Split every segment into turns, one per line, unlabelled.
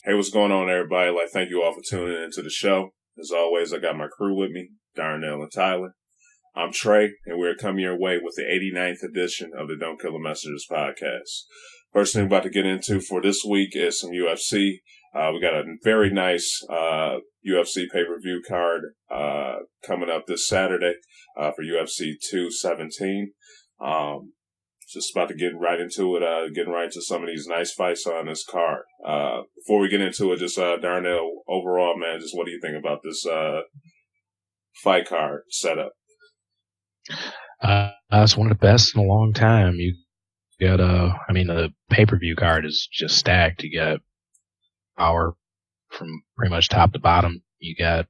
Hey, what's going on, everybody? Thank you all for tuning into the show. As always, I got my crew with me, Darnell and Tyler. I'm Trey, and we're coming your way with the 89th edition of the Don't Kill the Messengers podcast. First thing we're about to get into for this week is some UFC. We got a very nice UFC pay-per-view card coming up this Saturday for UFC 217. Just about to get right into it, getting right into some of these nice fights on this card. Before we get into it, just Darnell, overall, man, just what do you think about this fight card setup?
It's one of the best in a long time. You got the pay-per-view card is just stacked. You got power from pretty much top to bottom. You got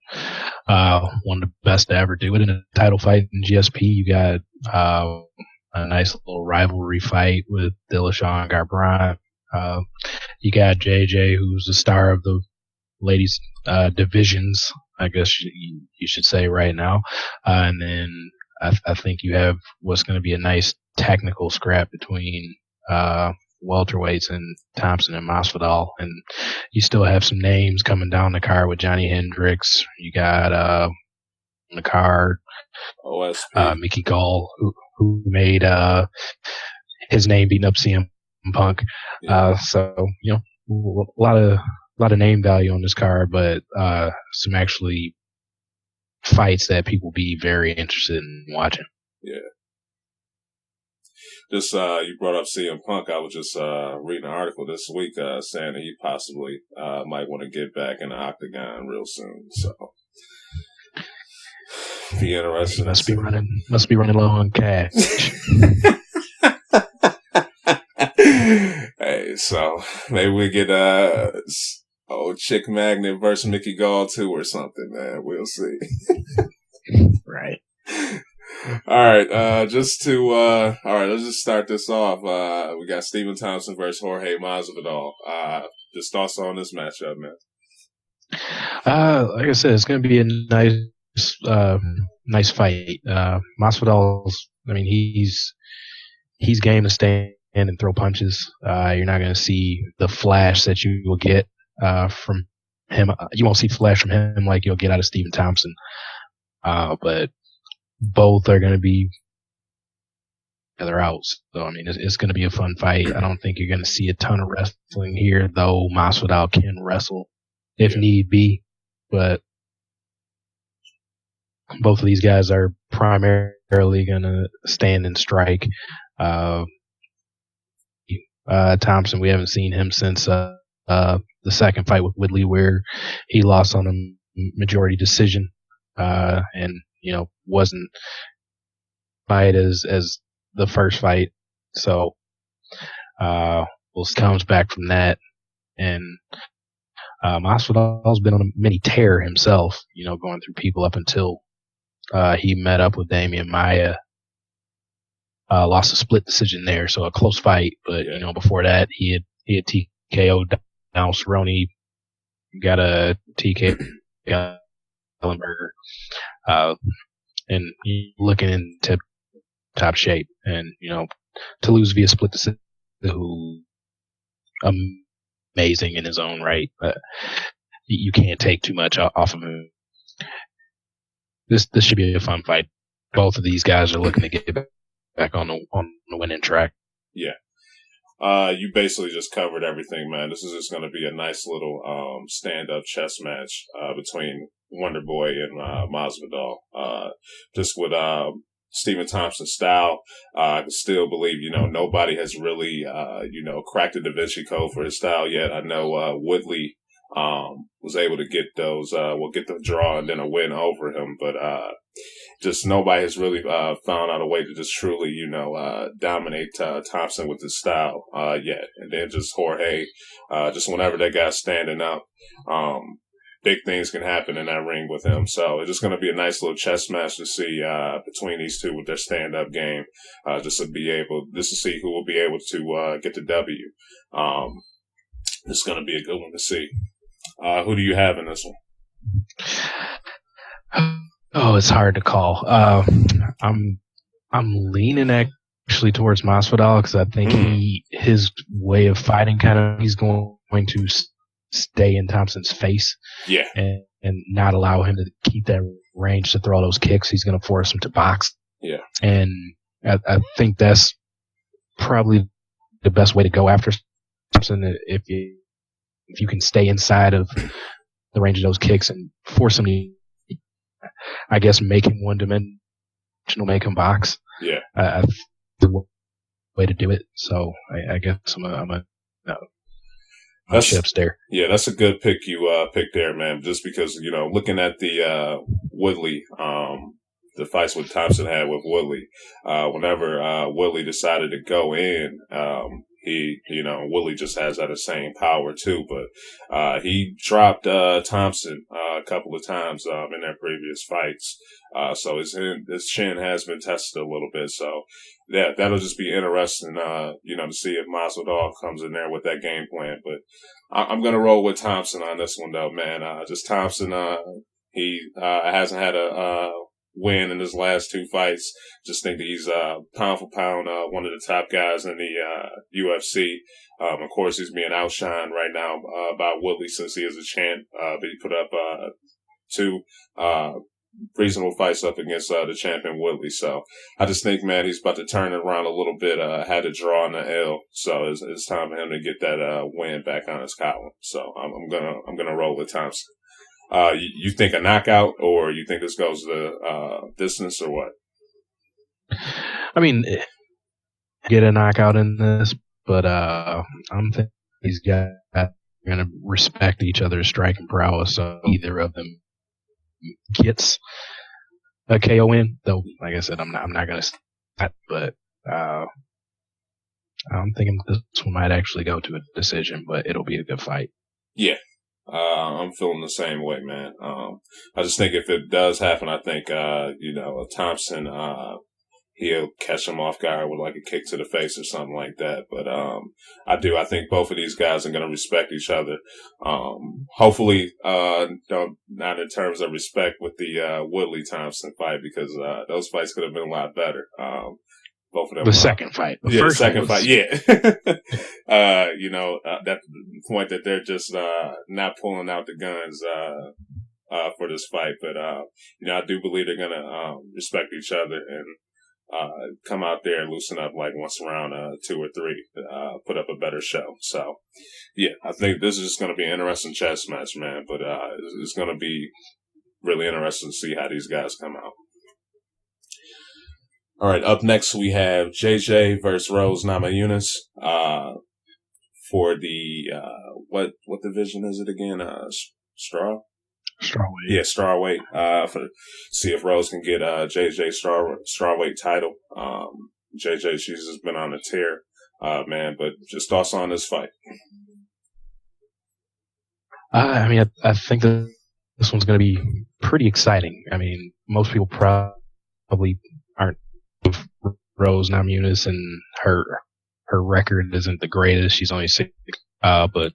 one of the best to ever do it in a title fight in GSP. You got a nice little rivalry fight with Dillashaw and Garbrandt. You got JJ, who's the star of the ladies divisions, I guess you should say right now. And then I think you have what's going to be a nice technical scrap between welterweights and Thompson and Masvidal. And you still have some names coming down the card with Johnny Hendricks. You got on the card Mickey Gall, who made his name beating up CM Punk. So a lot of name value on this card, but some actually fights that people be very interested in watching.
Yeah. Just you brought up CM Punk. I was just reading an article this week saying that he possibly might want to get back in the octagon real soon. So be interesting.
Must be running low on cash.
Hey, so maybe we get Chick Magnet versus Mickey Gall too or something, man. We'll see.
Right.
All right. Let's just start this off. We got Stephen Thompson versus Jorge Masvidal. Just thoughts on this matchup, man.
Like I said, it's going to be a nice fight. Masvidal's, he's game to stand and throw punches. You're not going to see the flash that you will get from him. You won't see flash from him like you'll get out of Stephen Thompson. But both are going to be other outs. So, it's going to be a fun fight. I don't think you're going to see a ton of wrestling here, though Masvidal can wrestle if need be. But both of these guys are primarily going to stand and strike. Thompson, we haven't seen him since the second fight with Woodley, where he lost on a majority decision, and wasn't fight as the first fight. So we'll comes back from that, and Masvidal's been on a mini tear himself. Going through people up until he met up with Damian Maia. Lost a split decision there, so a close fight. But before that, he had TKO'd down Cerrone, got a TKO Ellenberger, and looking in top shape. And to lose via split decision, who amazing in his own right, but you can't take too much off of him. This should be a fun fight. Both of these guys are looking to get back on the winning track.
Yeah. You basically just covered everything, man. This is just going to be a nice little stand-up chess match between Wonder Boy and Masvidal. Just with Stephen Thompson's style, I can still believe, nobody has really, cracked the Da Vinci Code for his style yet. I know Woodley was able to get get the draw and then a win over him, but just nobody has really found out a way to just truly, dominate Thompson with his style yet. And then just Jorge, just whenever that guy's standing up, big things can happen in that ring with him. So it's just going to be a nice little chess match to see between these two with their stand-up game, just to see who will be able to get the W. It's going to be a good one to see. Who do you have in this one?
Oh, it's hard to call. I'm leaning actually towards Masvidal because I think his way of fighting he's going to stay in Thompson's face.
Yeah.
And not allow him to keep that range to throw those kicks. He's going to force him to box.
Yeah.
And I think that's probably the best way to go after Thompson if you can stay inside of the range of those kicks and force him to, I guess, make him one-dimensional, make him box.
Yeah.
The way to do it. So I guess I'm chips there.
Yeah, that's a good pick you picked there, man. Just because, looking at the Woodley, the fights what Thompson had with Woodley, whenever Woodley decided to go in, Woodley just has that same power too. But he dropped Thompson a couple of times in their previous fights. So his chin has been tested a little bit. So yeah, that'll just be interesting, to see if Masvidal comes in there with that game plan. But I'm going to roll with Thompson on this one, though, man. Just Thompson, he hasn't had a win in his last two fights. Just think that he's pound for pound one of the top guys in the UFC. Of course, he's being outshined right now by Woodley since he is a champ. But he put up two reasonable fights up against the champion Woodley. So I just think, man, he's about to turn it around a little bit. Had a draw in the L, so it's time for him to get that win back on his column. So I'm gonna roll with Thompson. You think a knockout, or you think this goes the distance, or what?
I mean, get a knockout in this, but I'm thinking these guys are gonna respect each other's striking prowess. So either of them gets a KO win, though. Like I said, I'm not gonna say that, but I'm thinking this one might actually go to a decision, but it'll be a good fight.
Yeah. I'm feeling the same way, man. I just think if it does happen, I think, Thompson, he'll catch him off guard with like a kick to the face or something like that. But, I think both of these guys are going to respect each other. Hopefully, not in terms of respect with the, Woodley Thompson fight, because, those fights could have been a lot better. Both of them.
The second fight.
The second fight. Yeah. That point that they're just, not pulling out the guns, for this fight. But, I do believe they're going to, respect each other and, come out there and loosen up like once around, 2 or 3, put up a better show. So, yeah, I think this is just going to be an interesting chess match, man. But, it's going to be really interesting to see how these guys come out. All right, up next we have JJ versus Rose Namajunas for the what division is it again? Strawweight. Yeah, strawweight. See if Rose can get JJ strawweight title. JJ, she's just been on a tear, man. But just thoughts on this fight?
I mean, I think that this one's going to be pretty exciting. I mean, most people probably aren't. Rose Namajunas, and her record isn't the greatest. She's only 6, but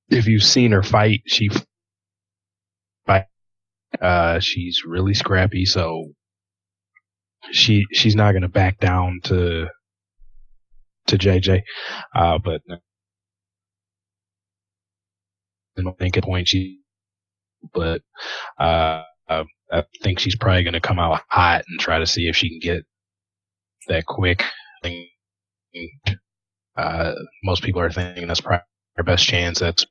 if you've seen her fight, she's really scrappy. So she's not going to back down to JJ. But I don't think at point but I think she's probably going to come out hot and try to see if she can get that quick thing. Most people are thinking that's probably her best chance. That's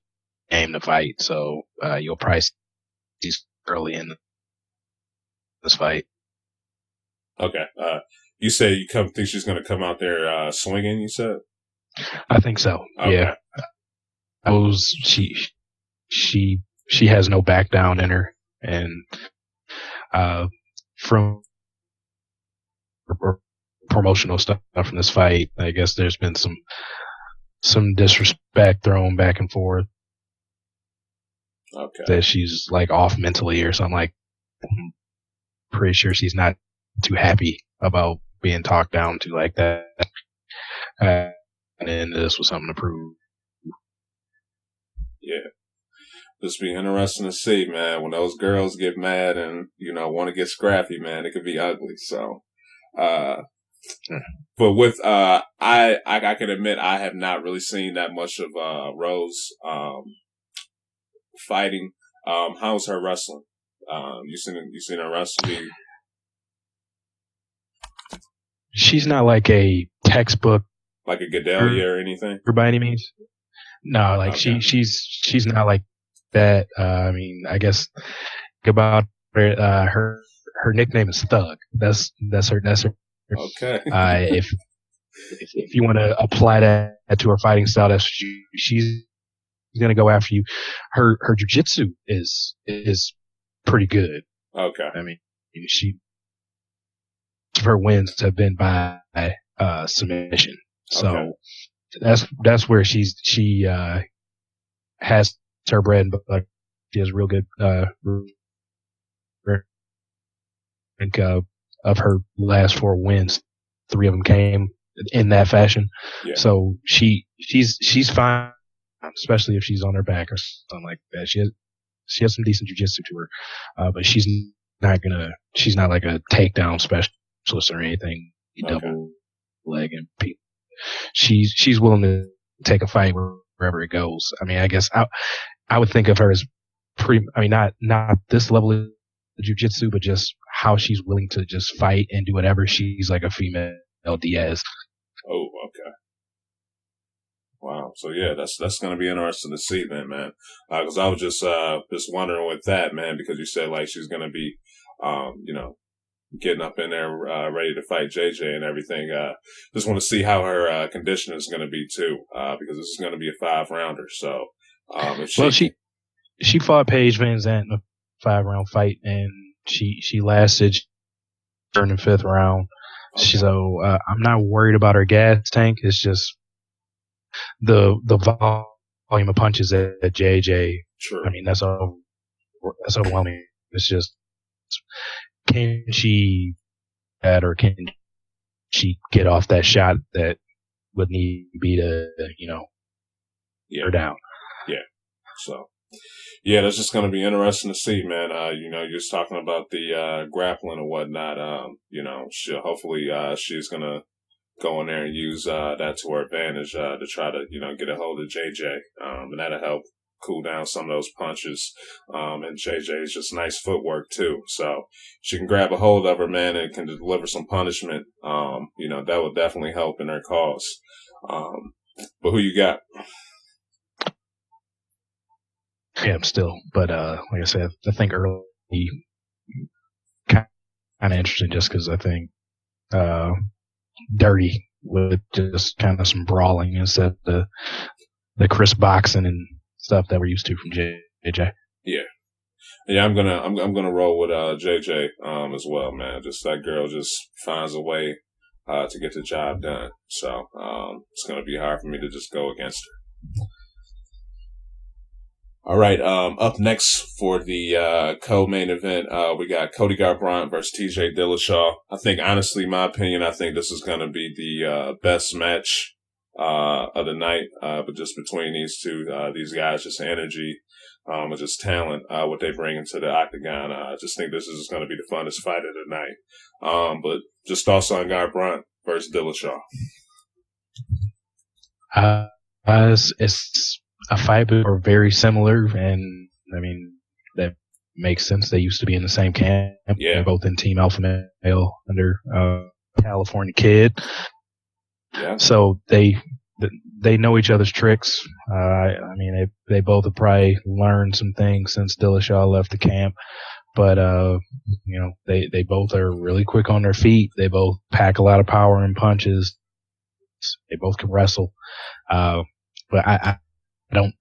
aim to fight. So you'll probably see early in this fight. Okay.
You say you think she's going to come out there swinging? You said.
I think so. Okay. Yeah. She has no back down in her, and from promotional stuff from this fight, I guess there's been some disrespect thrown back and forth.
Okay.
That she's like off mentally or something. Like, I'm pretty sure she's not too happy about being talked down to like that. And then this was something to prove.
Yeah. This be interesting to see, man. When those girls get mad and, want to get scrappy, man, it could be ugly. So, but with, I can admit I have not really seen that much of, Rose, fighting. How's her wrestling? You seen her wrestling?
She's not like a textbook,
like a Gedalia or anything,
by any means. No, like okay. she's not like that. I mean, I guess about her nickname is Thug. That's her.
Okay.
If you want to apply that to her fighting style, she's gonna go after you. Her jiu-jitsu is pretty good.
Okay.
I mean, her wins have been by submission. So that's where she has her bread and butter. She has real good of her last 4 wins, 3 of them came in that fashion.
Yeah.
So she's fine, especially if she's on her back or something like that. She has some decent jiu-jitsu to her, but she's not like a takedown specialist or anything. Double leg and people. She's willing to take a fight wherever it goes. I mean, I guess I would think of her as not this level of jiu-jitsu, but just how she's willing to just fight and do whatever. She's like a female Diaz.
Oh, okay. Wow. So yeah, that's going to be interesting to see then, man. Cause I was just wondering with that, man, because you said like she's going to be, getting up in there, ready to fight JJ and everything. Just want to see how her, condition is going to be too, because this is going to be a 5-rounder. So,
she fought Paige Van Zandt in a 5-round fight and she lasted during the 5th round. Okay. So, I'm not worried about her gas tank. It's just the volume of punches at JJ.
True.
I mean, that's overwhelming. It's just, can she get off that shot that would need to be to, her down?
Yeah. So, yeah, that's just going to be interesting to see, man. You're just talking about the grappling and whatnot. Hopefully she's going to go in there and use that to her advantage to try to, get a hold of JJ. And that'll help cool down some of those punches. And JJ's just nice footwork too. So she can grab a hold of her, man, and can deliver some punishment. That would definitely help in her cause. But who you got?
Yeah, but like I said, I think early kind of interesting just because I think Dirty with just kind of some brawling instead of the crisp boxing and stuff that we're used to from JJ.
Yeah, I'm gonna roll with JJ as well, man. Just that girl just finds a way to get the job done. So it's gonna be hard for me to just go against her. All right, up next for the co-main event, we got Cody Garbrandt versus TJ Dillashaw. I think, honestly, my opinion, I think this is going to be the best match of the night, but just between these two, these guys, just energy, and just talent, what they bring into the octagon. I just think this is going to be the funnest fight of the night. But just thoughts on Garbrandt versus Dillashaw.
It's a fight, but are very similar, and I mean that makes sense. They used to be in the same camp.
Yeah,
they're both in Team Alpha Male under California Kid.
Yeah,
so they know each other's tricks. I mean they both have probably learned some things since Dillashaw left the camp, but they both are really quick on their feet. They both pack a lot of power and punches. They both can wrestle, but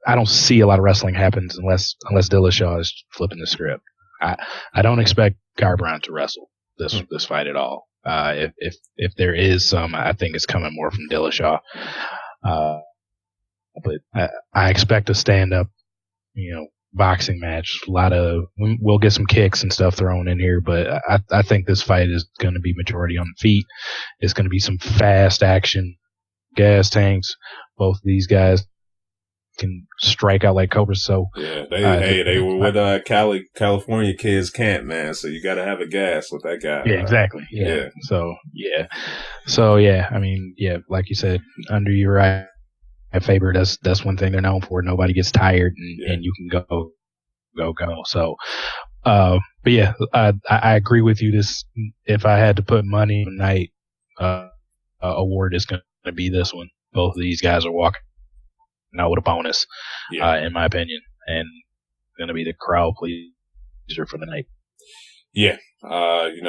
I don't see a lot of wrestling happens unless Dillashaw is flipping the script. I don't expect Garbrandt to wrestle this fight at all. If there is some, I think it's coming more from Dillashaw. But I expect a stand up, boxing match. We'll get some kicks and stuff thrown in here, but I think this fight is going to be majority on the feet. It's going to be some fast action, gas tanks. Both of these guys can strike out like cobras. So
yeah, they were with California Kids camp, man. So you got to have a gas with that guy.
Yeah, exactly. Yeah. So yeah. I mean, yeah, like you said, under your eye, Faber. That's one thing they're known for. Nobody gets tired, and you can go go. So, but yeah, I agree with you. If I had to put money tonight, award is going to be this one. Both of these guys are walking out with a bonus, in my opinion, and going to be the crowd pleaser for the night.
Yeah.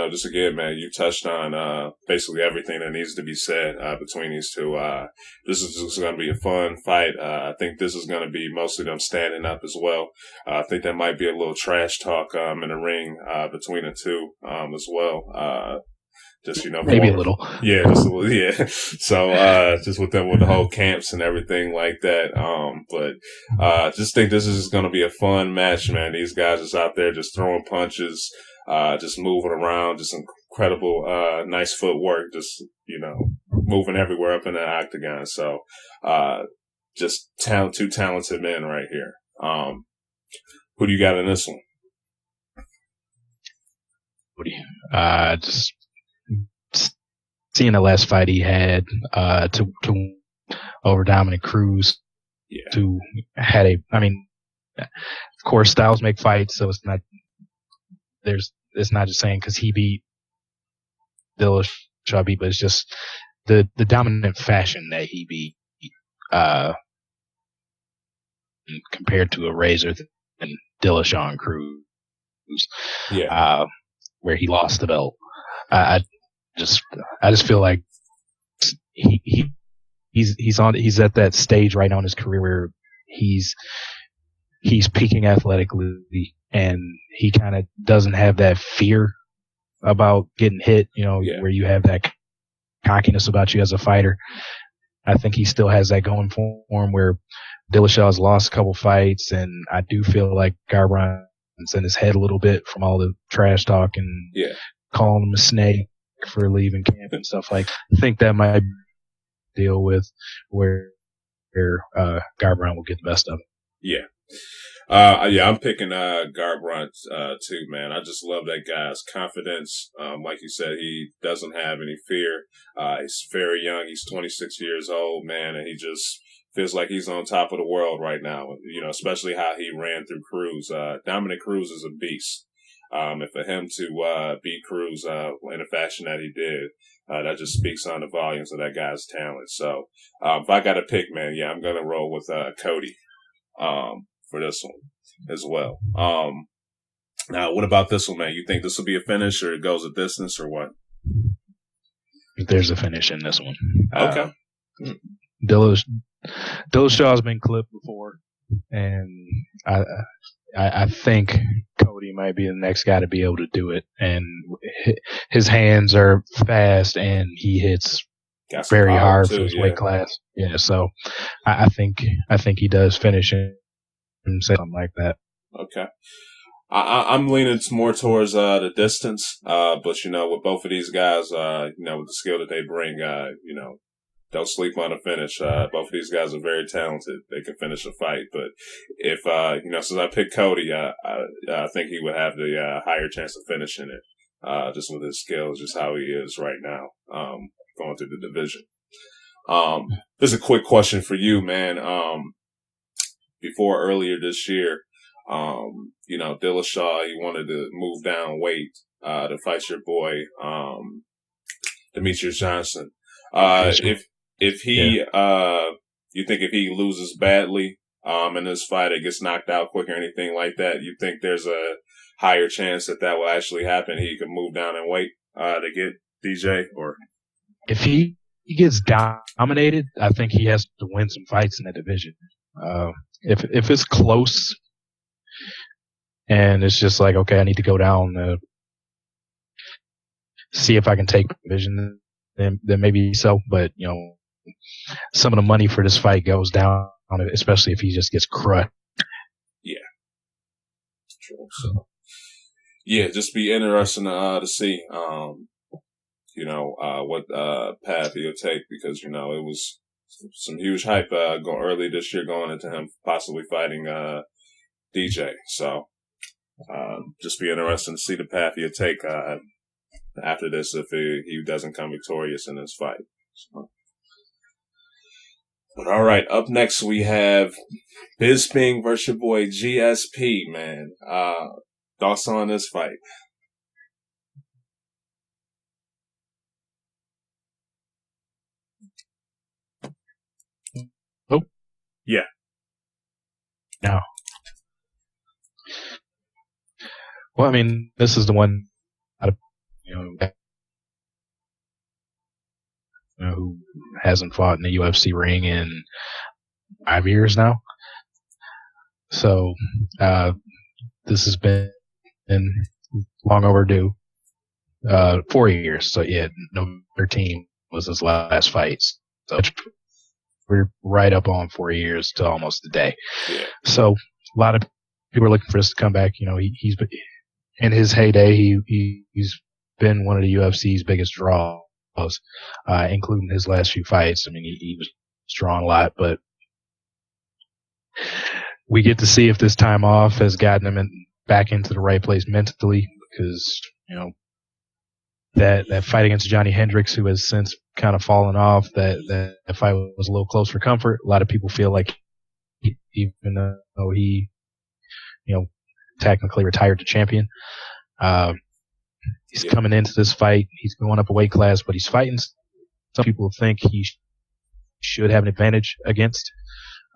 Just again, man, you touched on basically everything that needs to be said between these two. This is just going to be a fun fight. I think this is going to be mostly them standing up as well. I think there might be a little trash talk in the ring between the two as well. Just,
maybe a little.
Yeah, just a little, yeah. So, just with them, with the whole camps and everything like that. But just think this is going to be a fun match, man. These guys is out there just throwing punches, just moving around, just incredible, nice footwork, just, moving everywhere up in the octagon. So, just two talented men right here. Who do you got in this one?
Just seeing the last fight he had to over Dominic Cruz, to had of course styles make fights, so it's not just saying because he beat Dillashaw, but it's just the dominant fashion that he beat compared to a Razor and Dillashaw and Cruz, where he lost the belt. I just feel like he's at that stage right now in his career where he's peaking athletically, and he kind of doesn't have that fear about getting hit, where you have that cockiness about you as a fighter. I think he still has that going for him, where Dillashaw's lost a couple fights, and I do feel like Garbrandt's in his head a little bit from all the trash talk and calling him a snake for leaving camp and stuff. Like, I think that might deal with where Garbrandt will get the best of it.
I'm picking Garbrandt too, man. I just love that guy's confidence. Like you said, he doesn't have any fear. He's very young. He's 26 years old, man, and he just feels like he's on top of the world right now. Especially how he ran through Cruz. Dominic Cruz is a beast. And for him to beat Cruz in the fashion that he did, that just speaks on the volumes of that guy's talent. So if I got to pick, man, I'm going to roll with Cody for this one as well. Now, what about this one, man? You think this will be a finish, or it goes a distance, or what?
There's a finish in this one.
Okay.
Dillashaw's been clipped before, and I think Cody might be the next guy to be able to do it. And his hands are fast, and he hits very hard for his weight class. Yeah, so I think he does finish him, something like that.
Okay. I'm leaning more towards the distance, but with both of these guys, with the skill that they bring, don't sleep on a finish. Both of these guys are very talented. They can finish a fight. But if, since I picked Cody, I think he would have the higher chance of finishing it, just with his skills, just how he is right now, going through the division. This is a quick question for you, man. Before earlier this year, Dillashaw, he wanted to move down weight, to fight your boy, Demetrius Johnson. If he, you think if he loses badly, in this fight, it gets knocked out quick or anything like that, you think there's a higher chance that will actually happen? He could move down in weight, to get DJ, or?
If he gets dominated, I think he has to win some fights in the division. If it's close and it's just like, okay, I need to go down to see if I can take the division, then maybe so. But, some of the money for this fight goes down, especially if he just gets crushed.
Yeah. True. So, just be interesting to see, what path he'll take, because, it was some huge hype early this year going into him possibly fighting DJ. So just be interesting to see the path he'll take after this if he doesn't come victorious in this fight. So. But all right, up next we have Bisping versus your boy GSP, man. Thoughts on this fight?
Oh.
Yeah.
No. Well, I mean, this is the one out of, who hasn't fought in the UFC ring in 5 years now. So, this has been long overdue. 4 years. So yeah, November 13 was his last fight. So we're right up on 4 years to almost a day.
Yeah.
So a lot of people are looking for this to come back. He's been, in his heyday, he's been one of the UFC's biggest draws, including his last few fights. I mean, he was drawn a lot, but we get to see if this time off has gotten him back into the right place mentally, because, that fight against Johnny Hendricks, who has since kind of fallen off, that fight was a little close for comfort. A lot of people feel like even though he, technically retired the champion, he's coming into this fight. He's going up a weight class, but he's fighting some people think he should have an advantage against.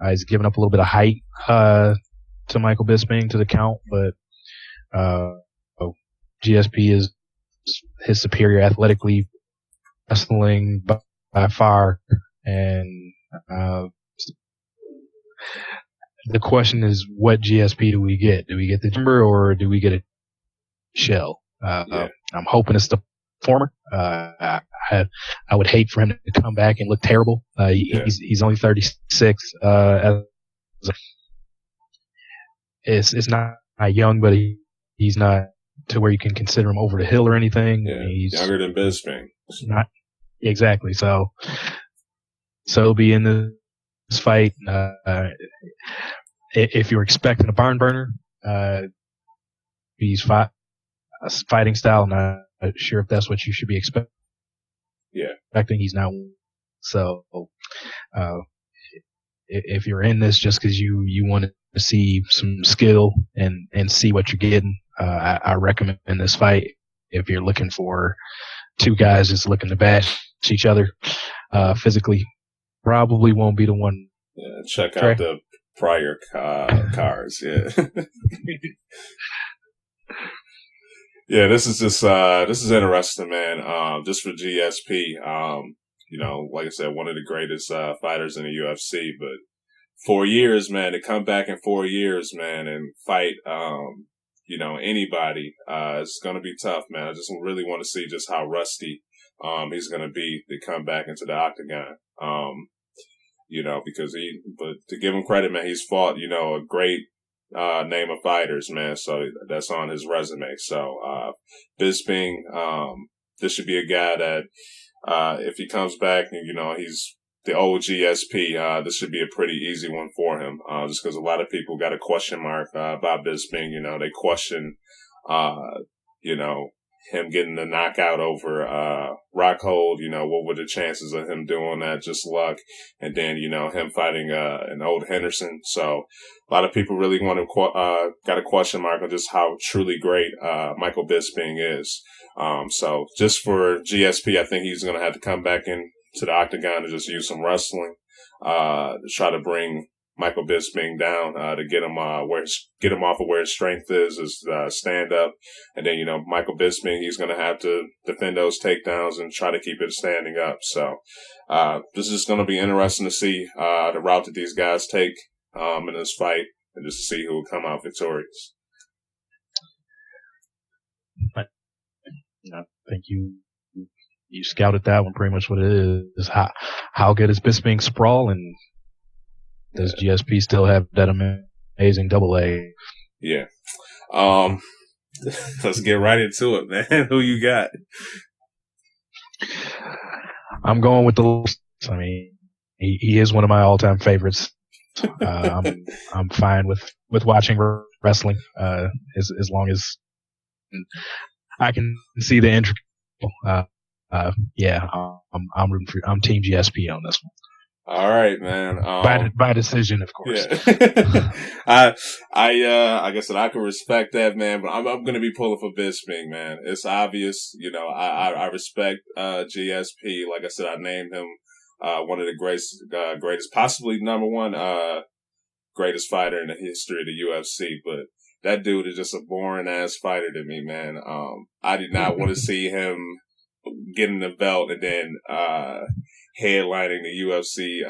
He's given up a little bit of height to Michael Bisping to the count, but GSP is his superior athletically, wrestling by far, and the question is, what GSP do we get? Do we get the timber or do we get a shell? I'm hoping it's the former. I would hate for him to come back and look terrible. He's only 36. It's not young, but he's not to where you can consider him over the hill or anything.
Yeah,
he's
younger than Bisping.
Not exactly. So he'll be in this fight. If you're expecting a barn burner, he's fighting style. Not sure if that's what you should be expecting.
Yeah,
he's not. So if you're in this just because you want to see some skill and see what you're getting, I recommend this fight. If you're looking for two guys just looking to bash each other physically, probably won't be the one.
Yeah, check out the prior cards. Yeah. Yeah, this is interesting, man. Just for GSP, like I said, one of the greatest fighters in the UFC, but 4 years, man, to come back in 4 years, man, and fight, anybody, it's going to be tough, man. I just really want to see just how rusty, he's going to be to come back into the octagon. But to give him credit, man, he's fought, a great, name of fighters, man. So that's on his resume. So, Bisping, this should be a guy that, if he comes back and, he's the old GSP, this should be a pretty easy one for him. Just because a lot of people got a question mark, about Bisping. They question, him getting the knockout over, Rockhold. What were the chances of him doing that? Just luck. And then, him fighting, an old Henderson. So a lot of people really want to, got a question mark on just how truly great, Michael Bisping is. So just for GSP, I think he's going to have to come back into the octagon and just use some wrestling, to try to bring Michael Bisping down, to get him off of where his strength is stand up. And then, Michael Bisping, he's going to have to defend those takedowns and try to keep it standing up. So, this is going to be interesting to see, the route that these guys take, in this fight, and just to see who will come out victorious.
I think you scouted that one pretty much what it is. How good is Bisping sprawl, and does GSP still have that amazing double A?
Yeah. Let's get right into it, man. Who you got? I'm
going with the. I mean, he is one of my all-time favorites. I'm fine with watching wrestling, as long as I can see the intricate. I'm rooting for. I'm Team GSP on this one.
All right, man.
By decision, of course.
Yeah. Like I said, I can respect that, man, but I'm going to be pulling for Bisping, man. It's obvious, you know, I respect, GSP. Like I said, I named him, one of the greatest, possibly number one, greatest fighter in the history of the UFC, but that dude is just a boring ass fighter to me, man. I did not want to see him getting the belt and then, headlining the UFC,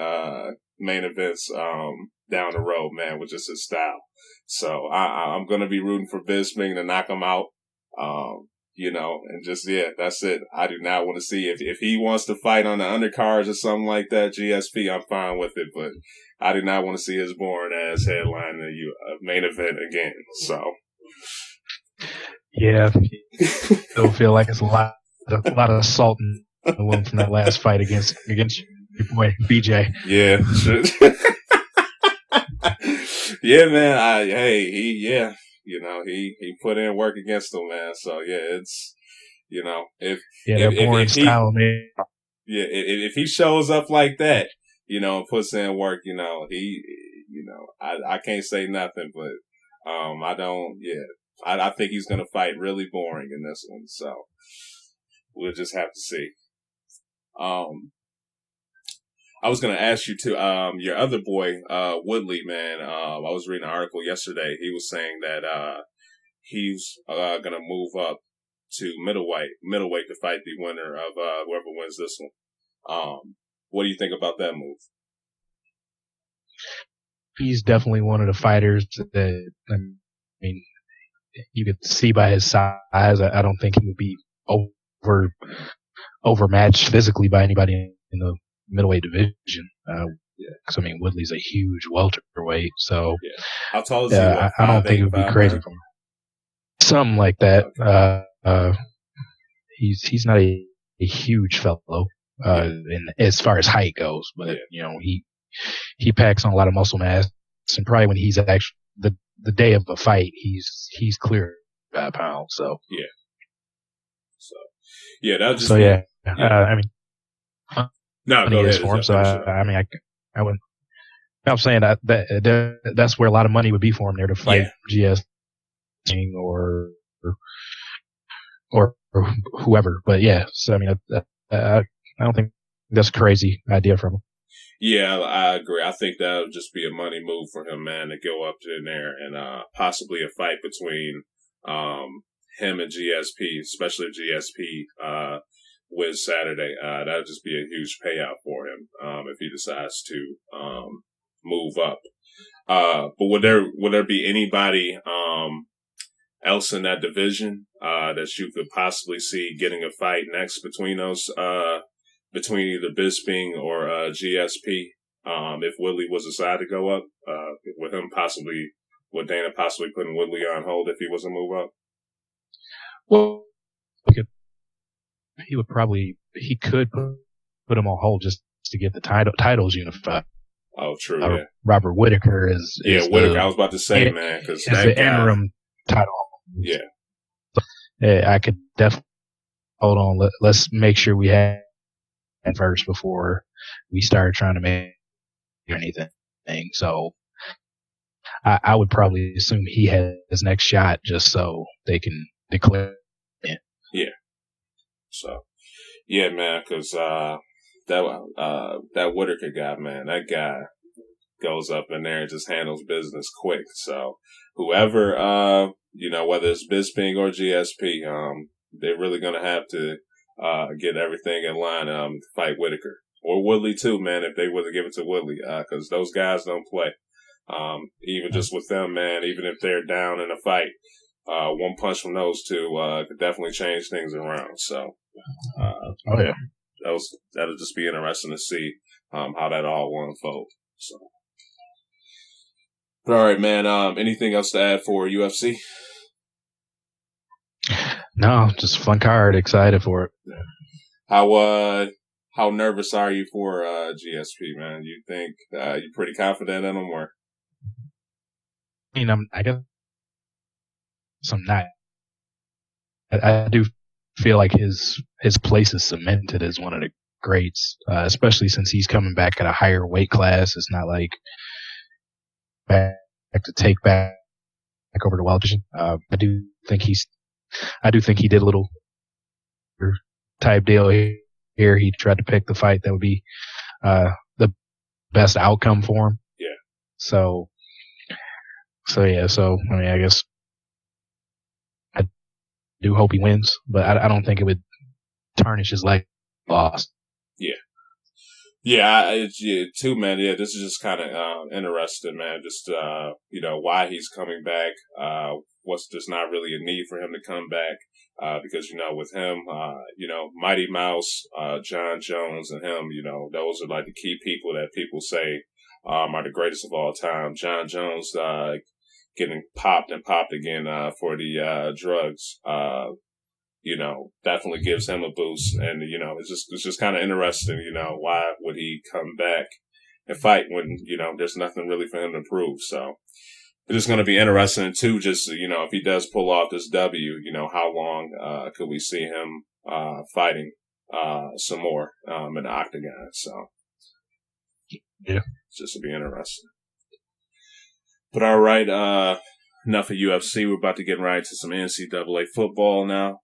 main events, down the road, man, with just his style. So I'm going to be rooting for Bisping to knock him out. You know, and just, yeah, that's it. I do not want to see if he wants to fight on the undercards or something like that, GSP, I'm fine with it, but I do not want to see his boring ass headline the main event again. So.
Yeah. Still feel like it's a lot of salt in the wound from that last fight against your boy, BJ.
Yeah. Yeah, man. You know, he put in work against him, man. So yeah, it's, you know, if he shows up like that, you know, and puts in work, you know, I can't say nothing, but, I think he's going to fight really boring in this one. So we'll just have to see. I was going to ask you too, your other boy, Woodley, man, I was reading an article yesterday. He was saying that, he's, going to move up to middleweight to fight the winner of, whoever wins this one. What do you think about that move?
He's definitely one of the fighters that, I mean, you could see by his size, I don't think he would be overmatched physically by anybody in the middleweight division. Because I mean, Woodley's a huge welterweight, so
yeah. How tall is he?
I don't think it would be crazy for him. Something like that. Okay. He's not a huge fellow, in as far as height goes, but you know, he packs on a lot of muscle mass, and probably when he's actually the day of the fight, he's clear 5 pounds. So
yeah. So yeah, that was just
I mean.
No, go ahead.
For him, so I mean, I wouldn't. I'm saying that's where a lot of money would be for him there to fight GS or whoever. But yeah, so I mean, I don't think that's a crazy idea from him.
Yeah, I agree. I think that would just be a money move for him, man, to go up in there and possibly a fight between him and GSP, especially GSP. Wins Saturday, that would just be a huge payout for him, if he decides to, move up. But would there be anybody, else in that division, that you could possibly see getting a fight next between those, between either Bisping or, GSP, if Woodley was decided to go up, with Dana possibly putting Woodley on hold if he was to move up?
Well, he could put him on hold just to get the titles unified.
Oh, true. Yeah.
Robert Whittaker is
Whittaker. I was about to say, man, because that
the interim title.
Yeah.
I could definitely hold on. Let's make sure we have it first before we start trying to make anything. So I would probably assume he has his next shot just so they can declare it.
Yeah. So, yeah, man, because that Whittaker guy, man, that guy goes up in there and just handles business quick. So, whoever, you know, whether it's Bisping or GSP, they're really gonna have to get everything in line to fight Whittaker or Woodley too, man. If they were to give it to Woodley, because those guys don't play. Even just with them, man, even if they're down in a fight, one punch from those two could definitely change things around. So, that'll just be interesting to see how that all will unfold. So, but all right, man. Anything else to add for UFC?
No, just fun card. Excited for it.
How nervous are you for GSP, man? You think you're pretty confident in him, or?
I mean, I guess I'm not. I do feel like his place is cemented as one of the greats, especially since he's coming back at a higher weight class. It's not like back to take back over to welter. I do think he did a little type deal here. He tried to pick the fight that would be the best outcome for him.
Yeah.
So I mean, I guess I do hope he wins, but I don't think it would tarnish his leg loss.
Yeah. Yeah, too, man. Yeah, this is just kind of interesting, man. Just why he's coming back. What's there's not really a need for him to come back because with him, Mighty Mouse, John Jones, and him, those are like the key people that people say are the greatest of all time. John Jones getting popped again for the drugs. Definitely gives him a boost. And, it's just kind of interesting, why would he come back and fight when, there's nothing really for him to prove. So it's just going to be interesting too, just, if he does pull off this W, how long, could we see him, fighting, some more, in the octagon. So
yeah,
it's just to be interesting. But all right, enough of UFC. We're about to get right to some NCAA football now.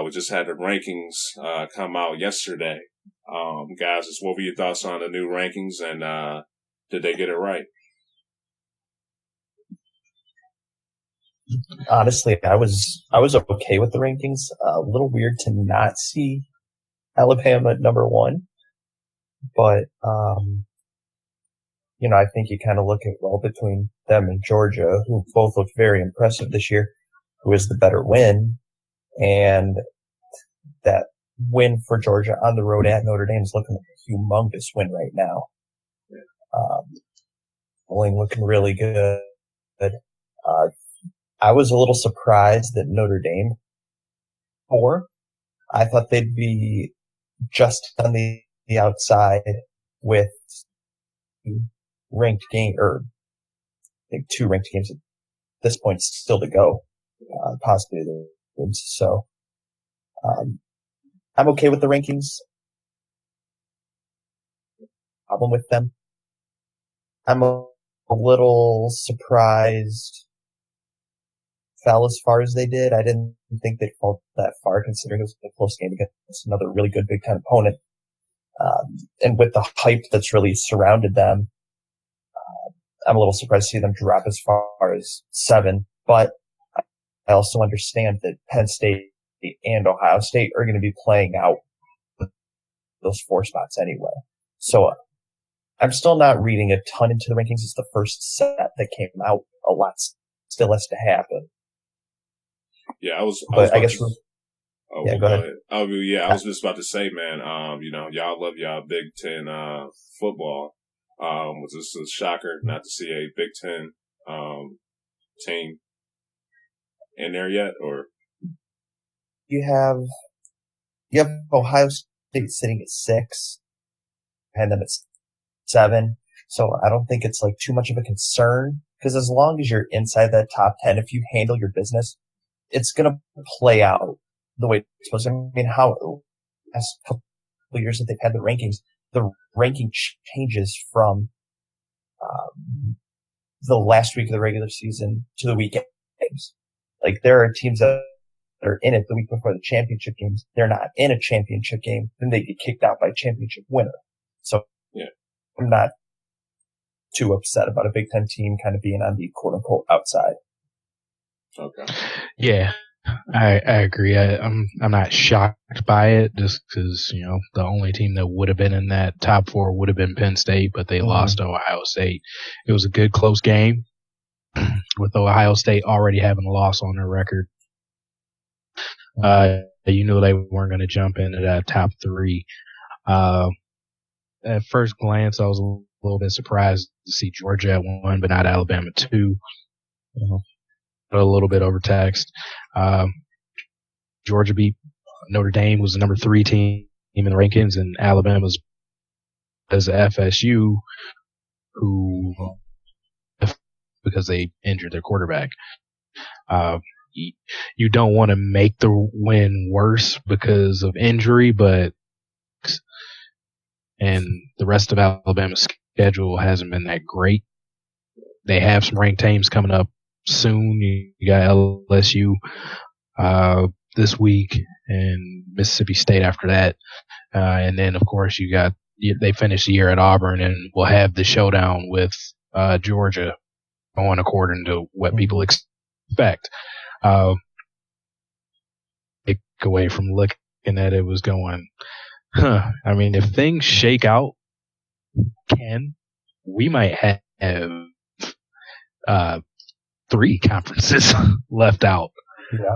We just had the rankings come out yesterday. Guys, what were your thoughts on the new rankings, and did they get it right?
Honestly, I was okay with the rankings. A little weird to not see Alabama at number 1, but I think you kind of look at between them and Georgia, who both looked very impressive this year, who is the better win, and that win for Georgia on the road at Notre Dame is looking like a humongous win right now. Bowling looking really good. I was a little surprised that Notre Dame 4. I thought they'd be just on the outside with ranked game, or I think 2 ranked games at this point still to go, possibly the games. So, I'm okay with the rankings. Problem with them. I'm a little surprised fell as far as they did. I didn't think they'd fall that far, considering it was a close game against another really good Big Ten opponent. And with the hype that's really surrounded them, I'm a little surprised to see them drop as far as 7. But I also understand that Penn State and Ohio State are going to be playing out those 4 spots anyway. So I'm still not reading a ton into the rankings. It's the first set that came out. A lot still has to happen.
Yeah, I was
go ahead.
Oh, yeah, I was just about to say, man, y'all love y'all Big Ten football. Was this a shocker not to see a Big Ten team in there yet, or?
You have Ohio State sitting at 6, and then it's 7. So I don't think it's like too much of a concern, because as long as you're inside that top 10, if you handle your business, it's going to play out the way it's supposed to. I mean, last couple of years that they've had the rankings, the ranking changes from the last week of the regular season to the weekend games. Like, there are teams that are in it the week before the championship games. They're not in a championship game, then they get kicked out by a championship winner. So
yeah, I'm
not too upset about a Big Ten team kind of being on the quote unquote outside.
Okay.
Yeah, I agree. I'm not shocked by it, just because the only team that would have been in that top 4 would have been Penn State, but they lost to Ohio State. It was a good close game, with Ohio State already having a loss on their record. You knew they weren't going to jump into that top 3. At first glance, I was a little bit surprised to see Georgia at 1, but not Alabama 2. A little bit over text. Georgia beat Notre Dame, was the number 3 team in the rankings, and Alabama's as FSU, who, because they injured their quarterback. You don't want to make the win worse because of injury, but and the rest of Alabama's schedule hasn't been that great. They have some ranked teams coming up soon. You got LSU this week and Mississippi State after that. And then, of course, they finish the year at Auburn, and we'll have the showdown with Georgia going according to what people expect. Take away from looking at it was going, I mean, if things shake out, we might have 3 conferences left out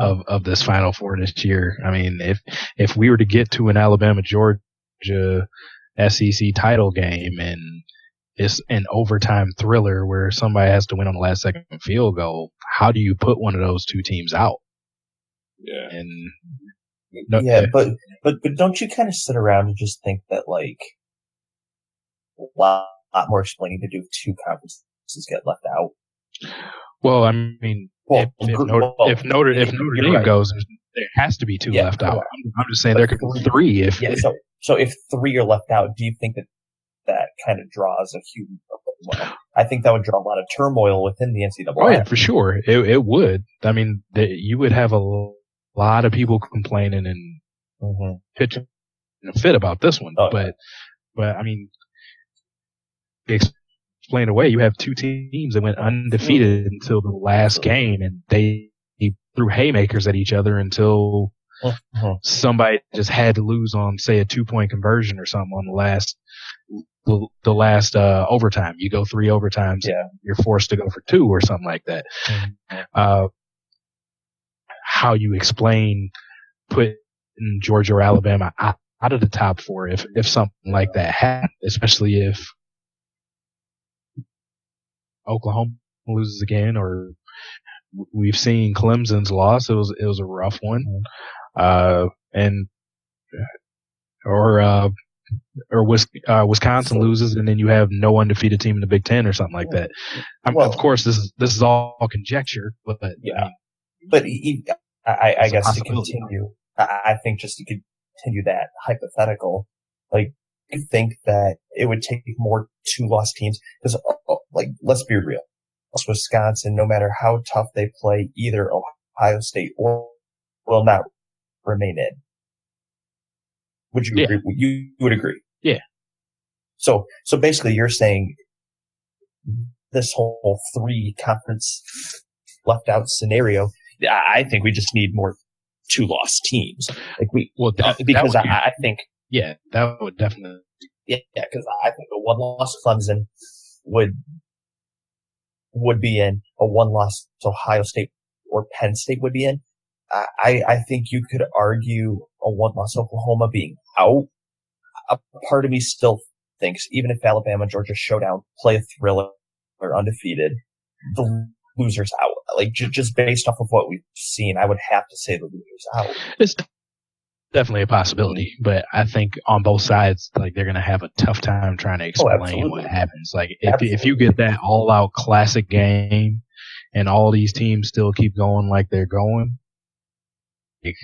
of this Final Four this year. I mean, if we were to get to an Alabama Georgia SEC title game and it's an overtime thriller where somebody has to win on the last second field goal, how do you put one of those 2 teams out?
Yeah.
And but don't you kind of sit around and just think that like a lot more explaining to do if 2 conferences get left out?
Well, I mean, if Notre Dame goes, there has to be 2 left out. I'm just saying there could be 3.
So if 3 are left out, do you think that kind of draws a huge? Well, I think that would draw a lot of turmoil within the NCAA.
Oh yeah, for sure, it would. I mean, you would have a lot of people complaining and pitching a fit about this one. But I mean, explain away. You have 2 teams that went undefeated until the last game, and they threw haymakers at each other until somebody just had to lose on, say, a 2-point conversion or something on the last overtime. You go 3 overtimes, and you're forced to go for 2 or something like that. How you explain putting Georgia or Alabama out of the top 4 if something like that happened, especially if Oklahoma loses again, or we've seen Clemson's loss. It was a rough one, or Wisconsin loses, and then you have no undefeated team in the Big Ten or something like that. Of course, this is all conjecture, but
I guess to continue, I think just to continue that hypothetical, like, you think that it would take more 2-loss teams? Because, like, let's be real. Wisconsin, no matter how tough they play, either Ohio State or will not remain in. Would you agree? You would agree?
Yeah.
So basically you're saying this whole 3 conference left out scenario, I think we just need more 2-loss teams. Like I think.
Yeah, that would definitely.
Yeah, because I think a 1-loss Clemson would be in, a 1-loss Ohio State or Penn State would be in. I think you could argue a 1-loss Oklahoma being out. A part of me still thinks, even if Alabama Georgia showdown play a thriller or undefeated, the loser's out. Like, just based off of what we've seen, I would have to say the loser's out.
It's definitely a possibility, but I think on both sides, like, they're going to have a tough time trying to explain what happens. Like, if you get that all-out classic game and all these teams still keep going like they're going, like,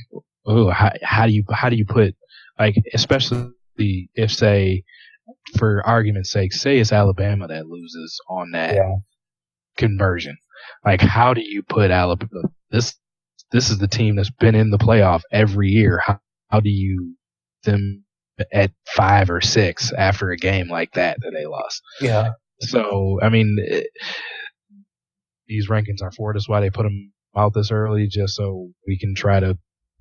how do you put, like, especially if, say, for argument's sake, say it's Alabama that loses on that conversion. Like, how do you put Alabama? This is the team that's been in the playoff every year. How do you them at 5 or 6 after a game like that they lost?
Yeah.
So, I mean, these rankings are for us. Why they put them out this early, just so we can try to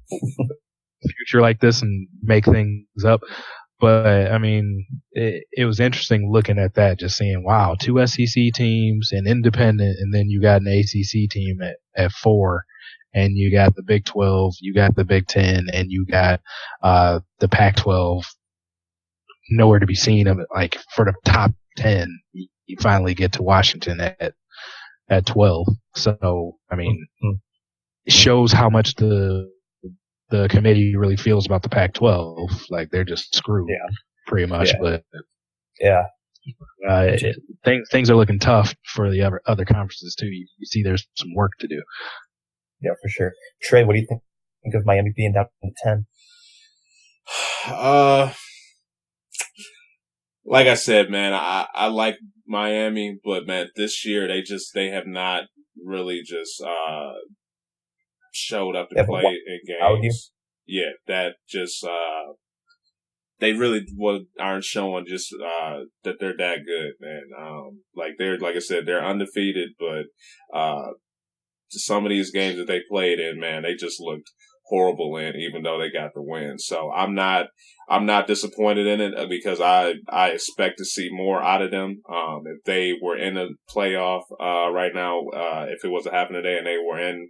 future like this and make things up. But, I mean, it was interesting looking at that, just seeing, wow, 2 SEC teams, an independent, and then you got an ACC team at 4. And you got the Big 12, you got the Big 10, and you got the Pac-12 nowhere to be seen. Of it. Like, for the top 10, you finally get to Washington at 12. So, I mean, it shows how much the committee really feels about the Pac-12. Like, they're just screwed, pretty much. But things are looking tough for the other conferences too. You see, there's some work to do.
Yeah, for sure. Trey, what do you think of Miami being down to 10?
like I said, man, I like Miami, but man, this year they have not really just showed up to play in games. Yeah, that just they really aren't showing just that they're that good, man. Like I said, they're undefeated, but some of these games that they played in, man, they just looked horrible in, even though they got the win. So I'm not disappointed in it because I expect to see more out of them. If they were in a playoff right now, if it was to happen today and they were in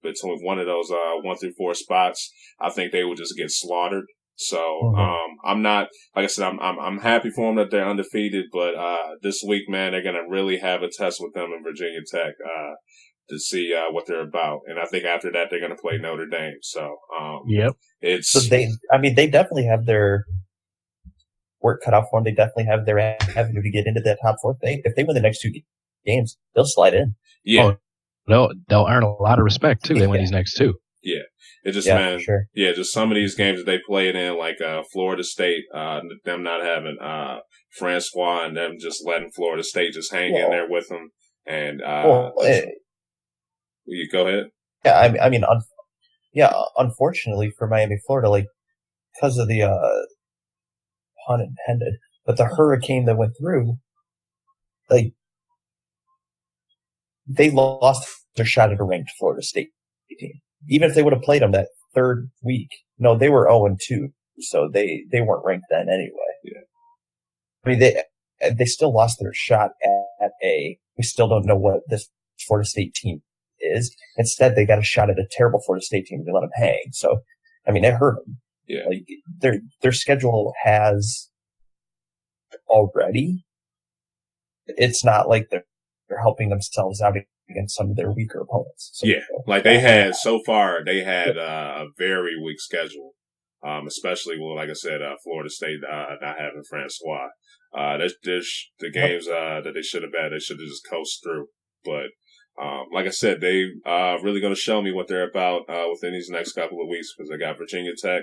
between one of those 1 through 4 spots, I think they would just get slaughtered. So I'm not, like I said, I'm happy for them that they're undefeated, but this week, man, they're gonna really have a test with them in Virginia Tech to see what they're about. And I think after that they're gonna play Notre Dame. So
so they definitely have their work cut out for them. They definitely have their avenue to get into that top 4. If they win the next 2 games, they'll slide in.
Yeah.
They'll earn a lot of respect too. They win these next 2.
Yeah. It just, man, sure. Yeah, just some of these games that they played in, like Florida State, them not having Francois and them just letting Florida State just hang in there with them. And you go ahead.
Yeah, I mean, unfortunately for Miami, Florida, like because of the pun intended, but the hurricane that went through, like they lost their shot at a ranked Florida State team. Even if they would have played them that 3rd week, no, they were 0-2, so they weren't ranked then anyway.
Yeah.
I mean, they still lost their shot at we still don't know what this Florida State team is. Instead, they got a shot at a terrible Florida State team. They let them hang. So, I mean, it hurt them.
Yeah.
Like, their schedule has already. It's not like they're helping themselves out against some of their weaker opponents.
So, yeah, like they had a very weak schedule, especially like I said, Florida State not having Francois. There's the games that they should have had. They should have just coasted through. But like I said, they really going to show me what they're about within these next couple of weeks because they got Virginia Tech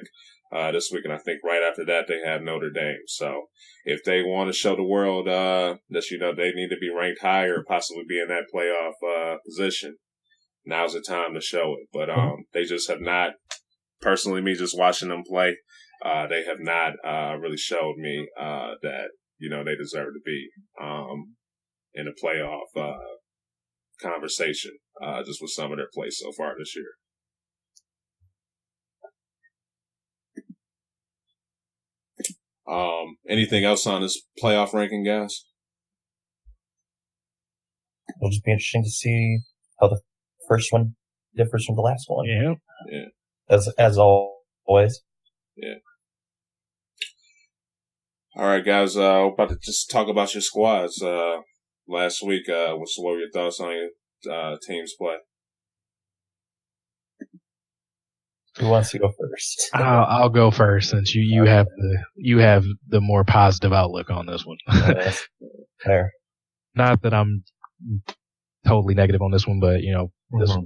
this week, and I think right after that they have Notre Dame. So if they want to show the world that they need to be ranked higher or possibly be in that playoff position, now's the time to show it. But they just have not. Personally, me just watching them play, they have not really showed me that they deserve to be in a playoff conversation just with some of their play so far this year. Anything else on this playoff ranking, guys?
It'll just be interesting to see how the first one differs from the last one.
Yeah.
As always.
Yeah. All right, guys. We're about to just talk about your squads. Last week, what were your thoughts on your team's play?
Who wants to go first?
I'll go first since you have the more positive outlook on this one.
Fair.
Not that I'm totally negative on this one, but this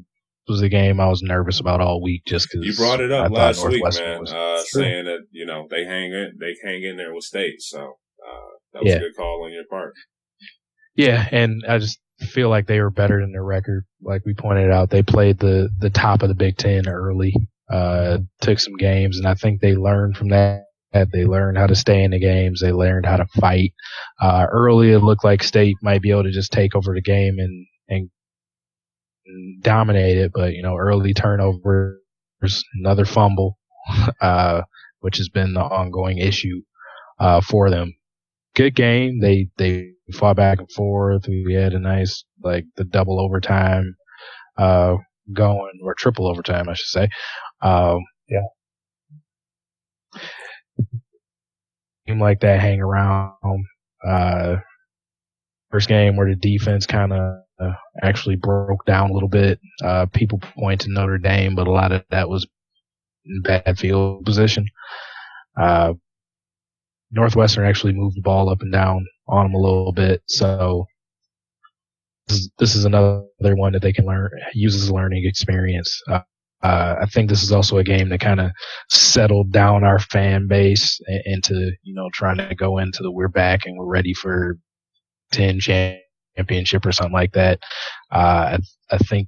was a game I was nervous about all week just because
you brought it up last week, man. Saying that they hang in there with State, so that was a good call on your part.
Yeah, and I just feel like they were better than their record. Like we pointed out, they played the top of the Big Ten early. Took some games, and I think they learned from that. They learned how to stay in the games. They learned how to fight. Early, it looked like State might be able to just take over the game and dominate it, but early turnovers, another fumble, which has been the ongoing issue for them. Good game. They fought back and forth. We had a nice the double overtime going, or triple overtime, I should say.
Yeah.
Team like that hang around. First game where the defense kind of actually broke down a little bit. People point to Notre Dame, but a lot of that was in bad field position. Northwestern actually moved the ball up and down on them a little bit, so this is another one that they can use as a learning experience. I think this is also a game that kind of settled down our fan base into, trying to go into the we're back and we're ready for 10 championship or something like that. I think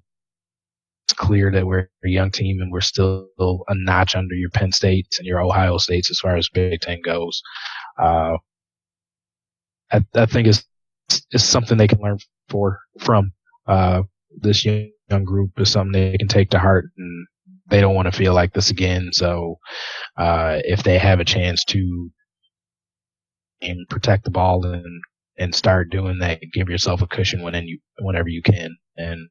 it's clear that we're a young team and we're still a notch under your Penn States and your Ohio States as far as Big Ten goes. I think it's something they can learn from this young group is something they can take to heart, and they don't want to feel like this again. So if they have a chance to protect the ball and start doing that, give yourself a cushion whenever you can. And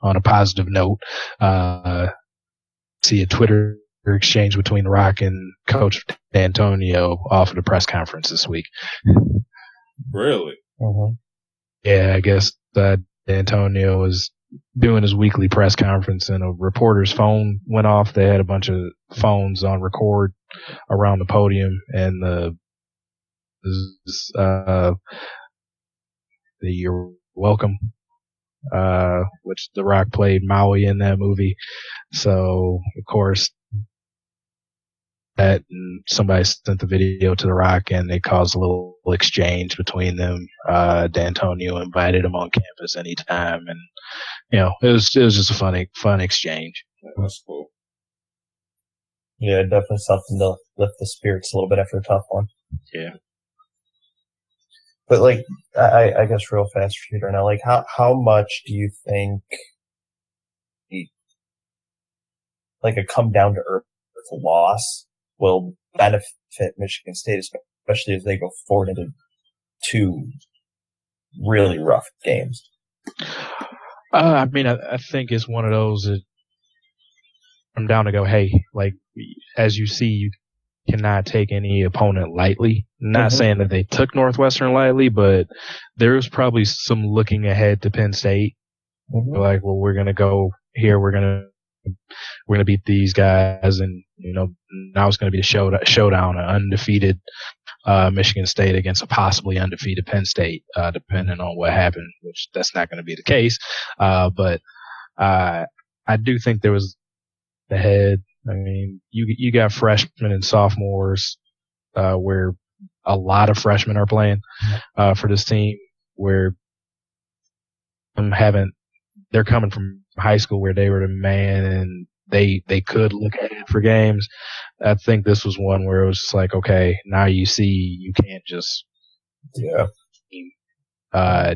on a positive note, see a Twitter exchange between The Rock and Coach D'Antonio off of the press conference this week.
Really?
Mm-hmm.
Yeah, I guess D'Antonio was doing his weekly press conference and a reporter's phone went off. They had a bunch of phones on record around the podium, and the You're Welcome, which The Rock played Maui in that movie. So, of course, that, and somebody sent the video to The Rock, and they caused a little exchange between them. D'Antonio invited him on campus anytime, and it was just a fun exchange.
That's cool.
Yeah, definitely something to lift the spirits a little bit after a tough one.
Yeah.
But I guess real fast for you right now, how much do you think a come down to earth loss will benefit Michigan State, especially as they go forward into 2 really rough games?
I think it's one of those that I'm down to go, hey, as you see, you cannot take any opponent lightly. Not saying that they took Northwestern lightly, but there's probably some looking ahead to Penn State. Well, we're going to go here. We're going to beat these guys. And, now it's going to be a showdown, an undefeated Michigan State against a possibly undefeated Penn State, depending on what happened, which that's not going to be the case. But I do think there was ahead. You got freshmen and sophomores, where a lot of freshmen are playing, for this team, where they're coming from high school where they were the man and they could look ahead for games. I think this was one where it was just okay, now you see you can't just,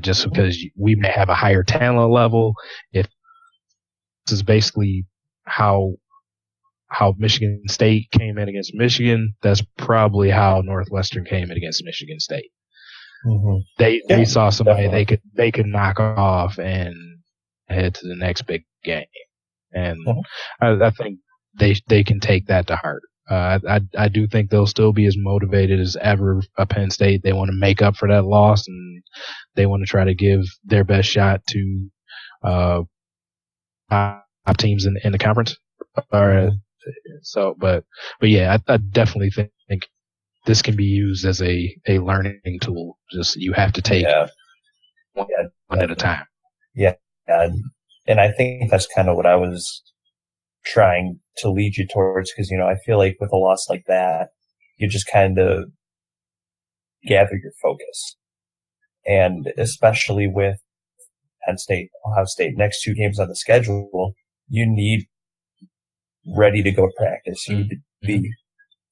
just because we may have a higher talent level. If this is basically how Michigan State came in against Michigan, that's probably how Northwestern came in against Michigan State. They saw somebody they could knock off and head to the next big game, and I think they can take that to heart. I do think they'll still be as motivated as ever. Penn State, they want to make up for that loss, and they want to try to give their best shot to top teams in the conference. So, but yeah, I definitely think this can be used as a learning tool. Just you have to take one at a time.
Yeah, and I think that's kind of what I was trying to lead you towards, because I feel like with a loss like that, you just kind of gather your focus, and especially with Penn State, Ohio State, next 2 games on the schedule, you need ready to go to practice. You need to be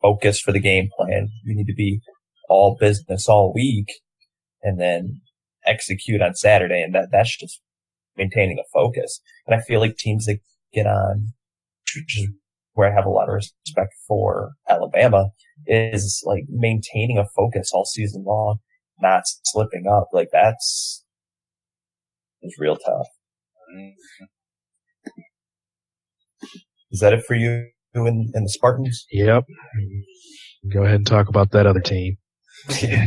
focused for the game plan. You need to be all business all week, and then execute on Saturday. And that's just maintaining a focus. And I feel like teams that get on, which is where I have a lot of respect for Alabama, is maintaining a focus all season long, not slipping up. That's real tough. Is that it for you in the Spartans?
Yep. Go ahead and talk about that other team.
Yeah,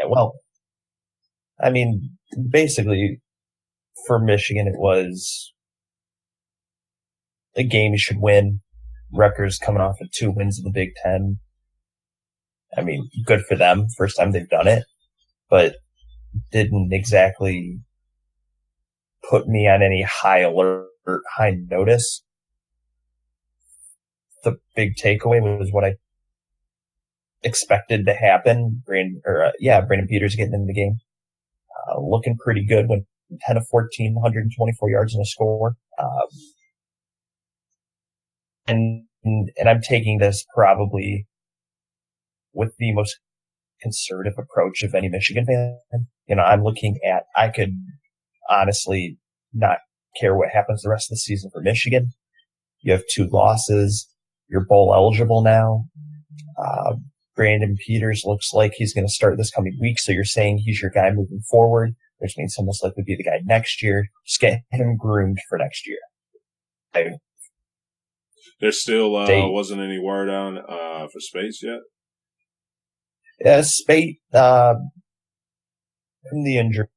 well, basically, for Michigan, it was a game you should win. Rutgers coming off of 2 wins in the Big Ten. Good for them. First time they've done it, but didn't exactly put me on any high alert, high notice. the big takeaway was what I expected to happen. Brandon Peters getting in the game, looking pretty good when 10 of 14, 124 yards in a score. And I'm taking this probably with the most conservative approach of any Michigan fan. I'm looking at, I could honestly not care what happens the rest of the season for Michigan. You have 2 losses. You're bowl eligible now. Brandon Peters looks like he's going to start this coming week. So you're saying he's your guy moving forward, which means he'll most likely be the guy next year. Just get him groomed for next year.
There still wasn't any word on for Spates yet?
Yeah, Spate from the injury.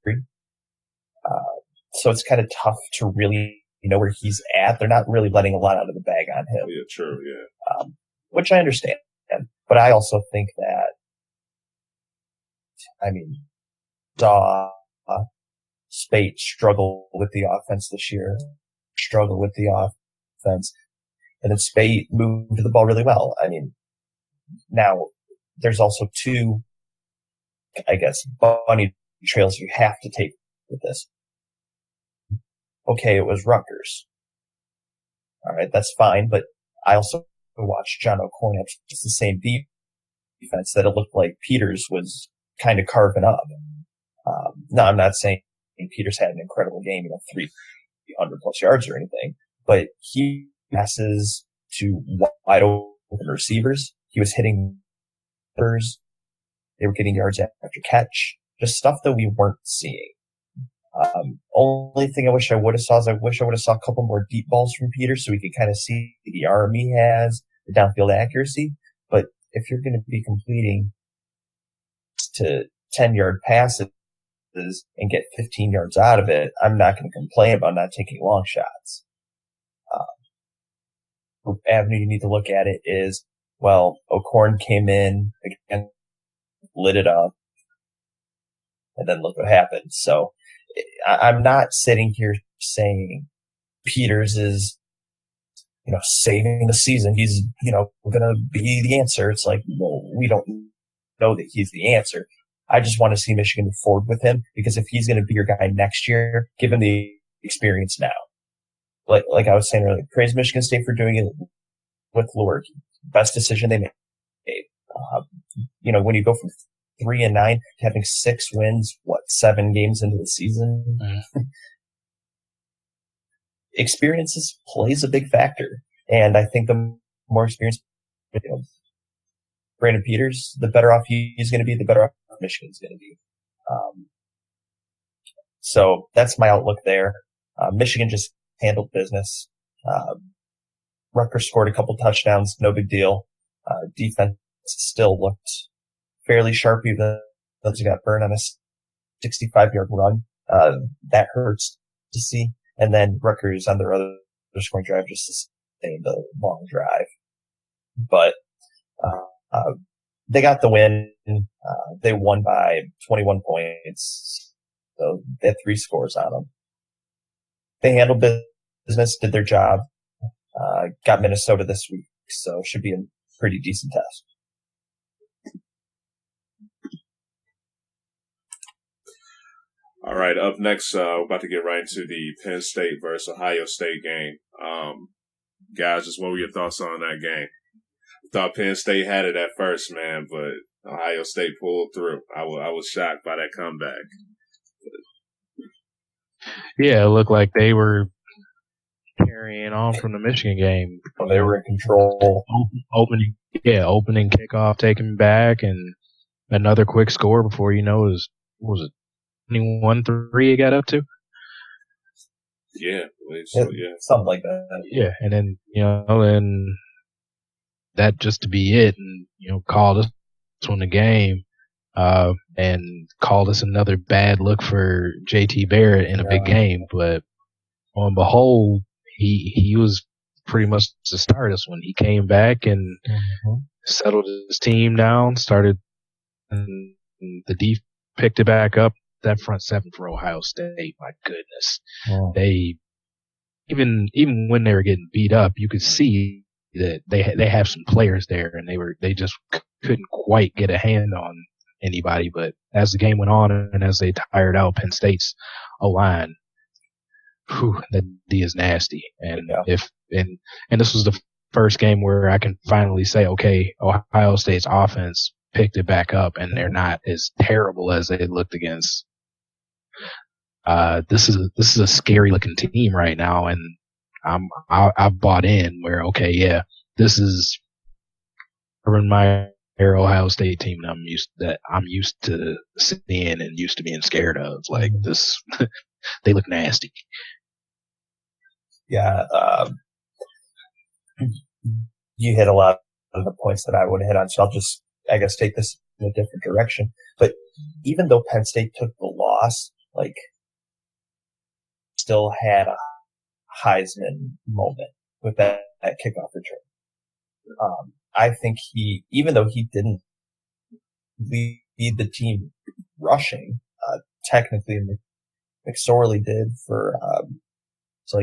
So it's kind of tough to really know where he's at. They're not really letting a lot out of the bag on him.
Yeah, true, yeah.
Which I understand. But I also think that, saw Spate struggle with the offense this year, and then Spate moved the ball really well. Now there's also 2, I guess, bunny trails you have to take with this. Okay, it was Rutgers. All right, that's fine, but I also watched John O'Korn have just the same defense that it looked like Peters was kind of carving up. No, I'm not saying Peters had an incredible game, 300 plus yards or anything, but he passes to wide open receivers. He was hitting numbers. They were getting yards after catch, just stuff that we weren't seeing. Only thing I wish I would have saw is I wish I would have saw a couple more deep balls from Peters so we could kind of see the arm he has, the downfield accuracy. But if you're going to be completing to 10-yard passes and get 15 yards out of it, I'm not going to complain about not taking long shots. The avenue you need to look at it is, O'Korn came in again, lit it up, and then look what happened. So I'm not sitting here saying Peters is, saving the season. He's, going to be the answer. It's like, well, we don't know that he's the answer. I just want to see Michigan move forward with him because if he's going to be your guy next year, give him the experience now. Like I was saying earlier, praise Michigan State for doing it with Lure. Best decision they made. When you go from 3-9 to having 6 wins, 7 games into the season, experiences plays a big factor. And I think the more experience, Brandon Peters, the better off he's going to be, the better off Michigan's going to be. So that's my outlook there. Michigan just handled business. Rutgers scored a couple touchdowns, no big deal. Defense still looked fairly sharp, even though they got burned on a 65-yard run. That hurts to see. And then Rutgers on their other scoring drive just sustained the long drive. But they got the win. They won by 21 points. So they had 3 scores on them. They handled business, did their job, got Minnesota this week. So it should be a pretty decent test.
All right, up next, we're about to get right into the Penn State versus Ohio State game. Guys, just what were your thoughts on that game? I thought Penn State had it at first, man, but Ohio State pulled through. I was shocked by that comeback.
Yeah, it looked like they were carrying on from the Michigan game.
They were in control.
Opening kickoff, taking back, and another quick score before you know it was it 21-3 it got up to?
Yeah,
something like that.
Yeah, and then, and that just to be it, and, called us on the game, and called us another bad look for JT Barrett in a big game, but on behold, he was pretty much the start of this one. He came back and settled his team down, and the defense picked it back up. That front seven for Ohio State, my goodness. They, even when they were getting beat up, you could see they have some players there, and they just couldn't quite get a hand on anybody. But as the game went on and as they tired out Penn State's O-line, that D is nasty. And and this was the first game where I can finally say, okay, Ohio State's offense picked it back up, and they're not as terrible as they looked against. This is a scary looking team right now, and I've bought in where, okay, yeah, this is my Ohio State team that I'm used to seeing and used to being scared of. Like this, they look nasty.
Yeah, you hit a lot of the points that I would hit on, so I'll just, I guess, take this in a different direction. But even though Penn State took the loss, like, still had a Heisman moment with that kickoff return. I think even though he didn't lead the team rushing, technically McSorley did so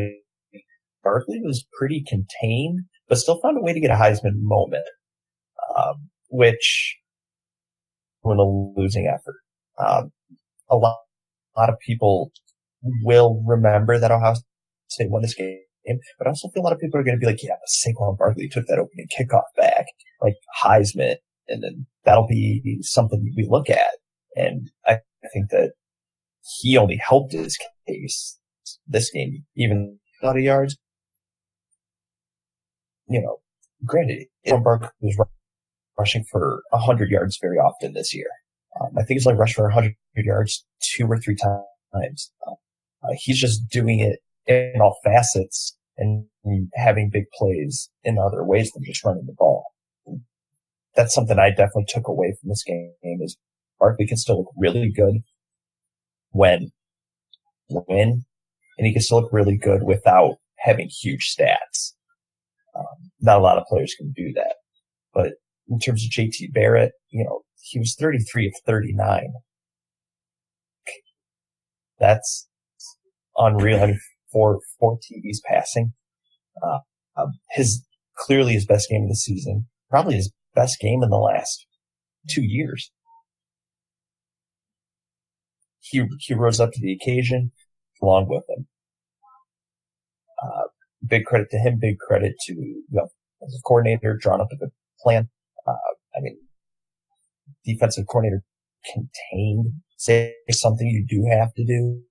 Barkley was pretty contained, but still found a way to get a Heisman moment, which was a losing effort. A lot of people will remember that Ohio State won this game, but I also feel a lot of people are going to be like, yeah, but Saquon Barkley took that opening kickoff back, like Heisman, and then that'll be something we look at. And I think that he only helped his case this game, even a lot of yards. Granted, Barkley was rushing for 100 yards very often this year. I think he's only rushed for 100 yards 2 or 3 times. He's just doing it in all facets and having big plays in other ways than just running the ball. That's something I definitely took away from this game is Barkley can still look really good when, and he can still look really good without having huge stats. Not a lot of players can do that. But in terms of JT Barrett, he was 33 of 39. That's unreal. I mean, four TDs passing. Clearly his best game of the season. Probably his best game in the last 2 years. He rose up to the occasion along with him. Big credit to him. Big credit to as a coordinator, drawn up a good plan. Defensive coordinator contained, say something you do have to do.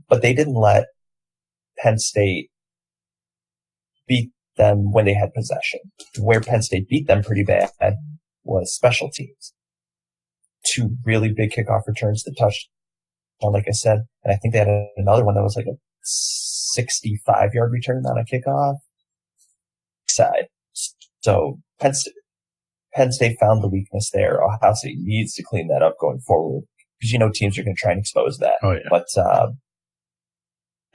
But they didn't let Penn State beat them when they had possession. Where Penn State beat them pretty bad was special teams. 2 really big kickoff returns that touched on, like I said, and I think they had another one that was like a 65-yard return on a kickoff side. So Penn State found the weakness there. Ohio State needs to clean that up going forward because teams are going to try and expose that.
Oh, yeah.
But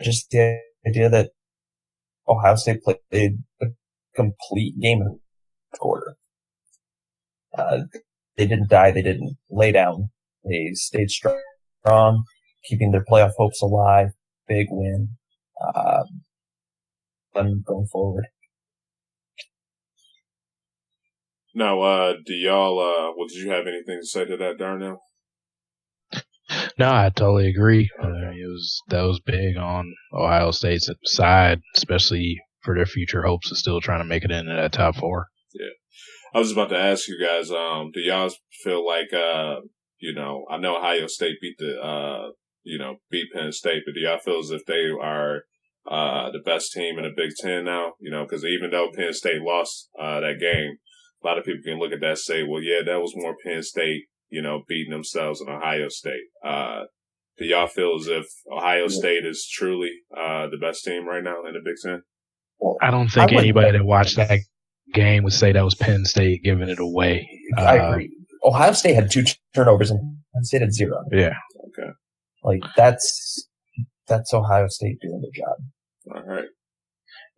just the idea that Ohio State played a complete game in the quarter. They didn't die. They didn't lay down. They stayed strong, keeping their playoff hopes alive. Big win. Them going forward.
Now, do y'all, did you have anything to say to that, Darnell?
No, I totally agree. That was big on Ohio State's side, especially for their future hopes of still trying to make it into that top 4.
Yeah. I was about to ask you guys, do y'all feel like, I know Ohio State beat Penn State, but do y'all feel as if they are the best team in the Big Ten now? Because even though Penn State lost that game, a lot of people can look at that and say, well, yeah, that was more Penn State, beating themselves than Ohio State. Do y'all feel as if Ohio State is truly the best team right now in the Big Ten?
I don't think anybody that watched that game would say that was Penn State giving it away.
I agree. Ohio State had 2 turnovers and Penn State had 0.
Yeah.
Okay.
Like that's Ohio State doing their job.
All right.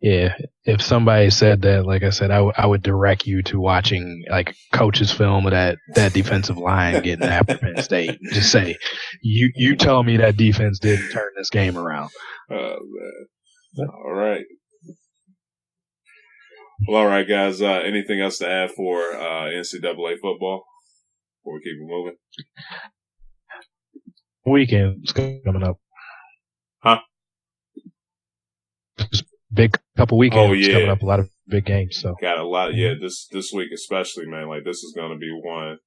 Yeah, if somebody said that, like I said, I would direct you to watching like coach's film of that defensive line getting after Penn State. Just say, you tell me that defense didn't turn this game around.
Oh man! All right. Well, all right, guys. Anything else to add for NCAA football before we keep it moving?
Weekend's coming up.
Huh?
Just big couple weekends coming up. A lot of big games. So
got a lot. Yeah, this week especially, man. Like this is going to be one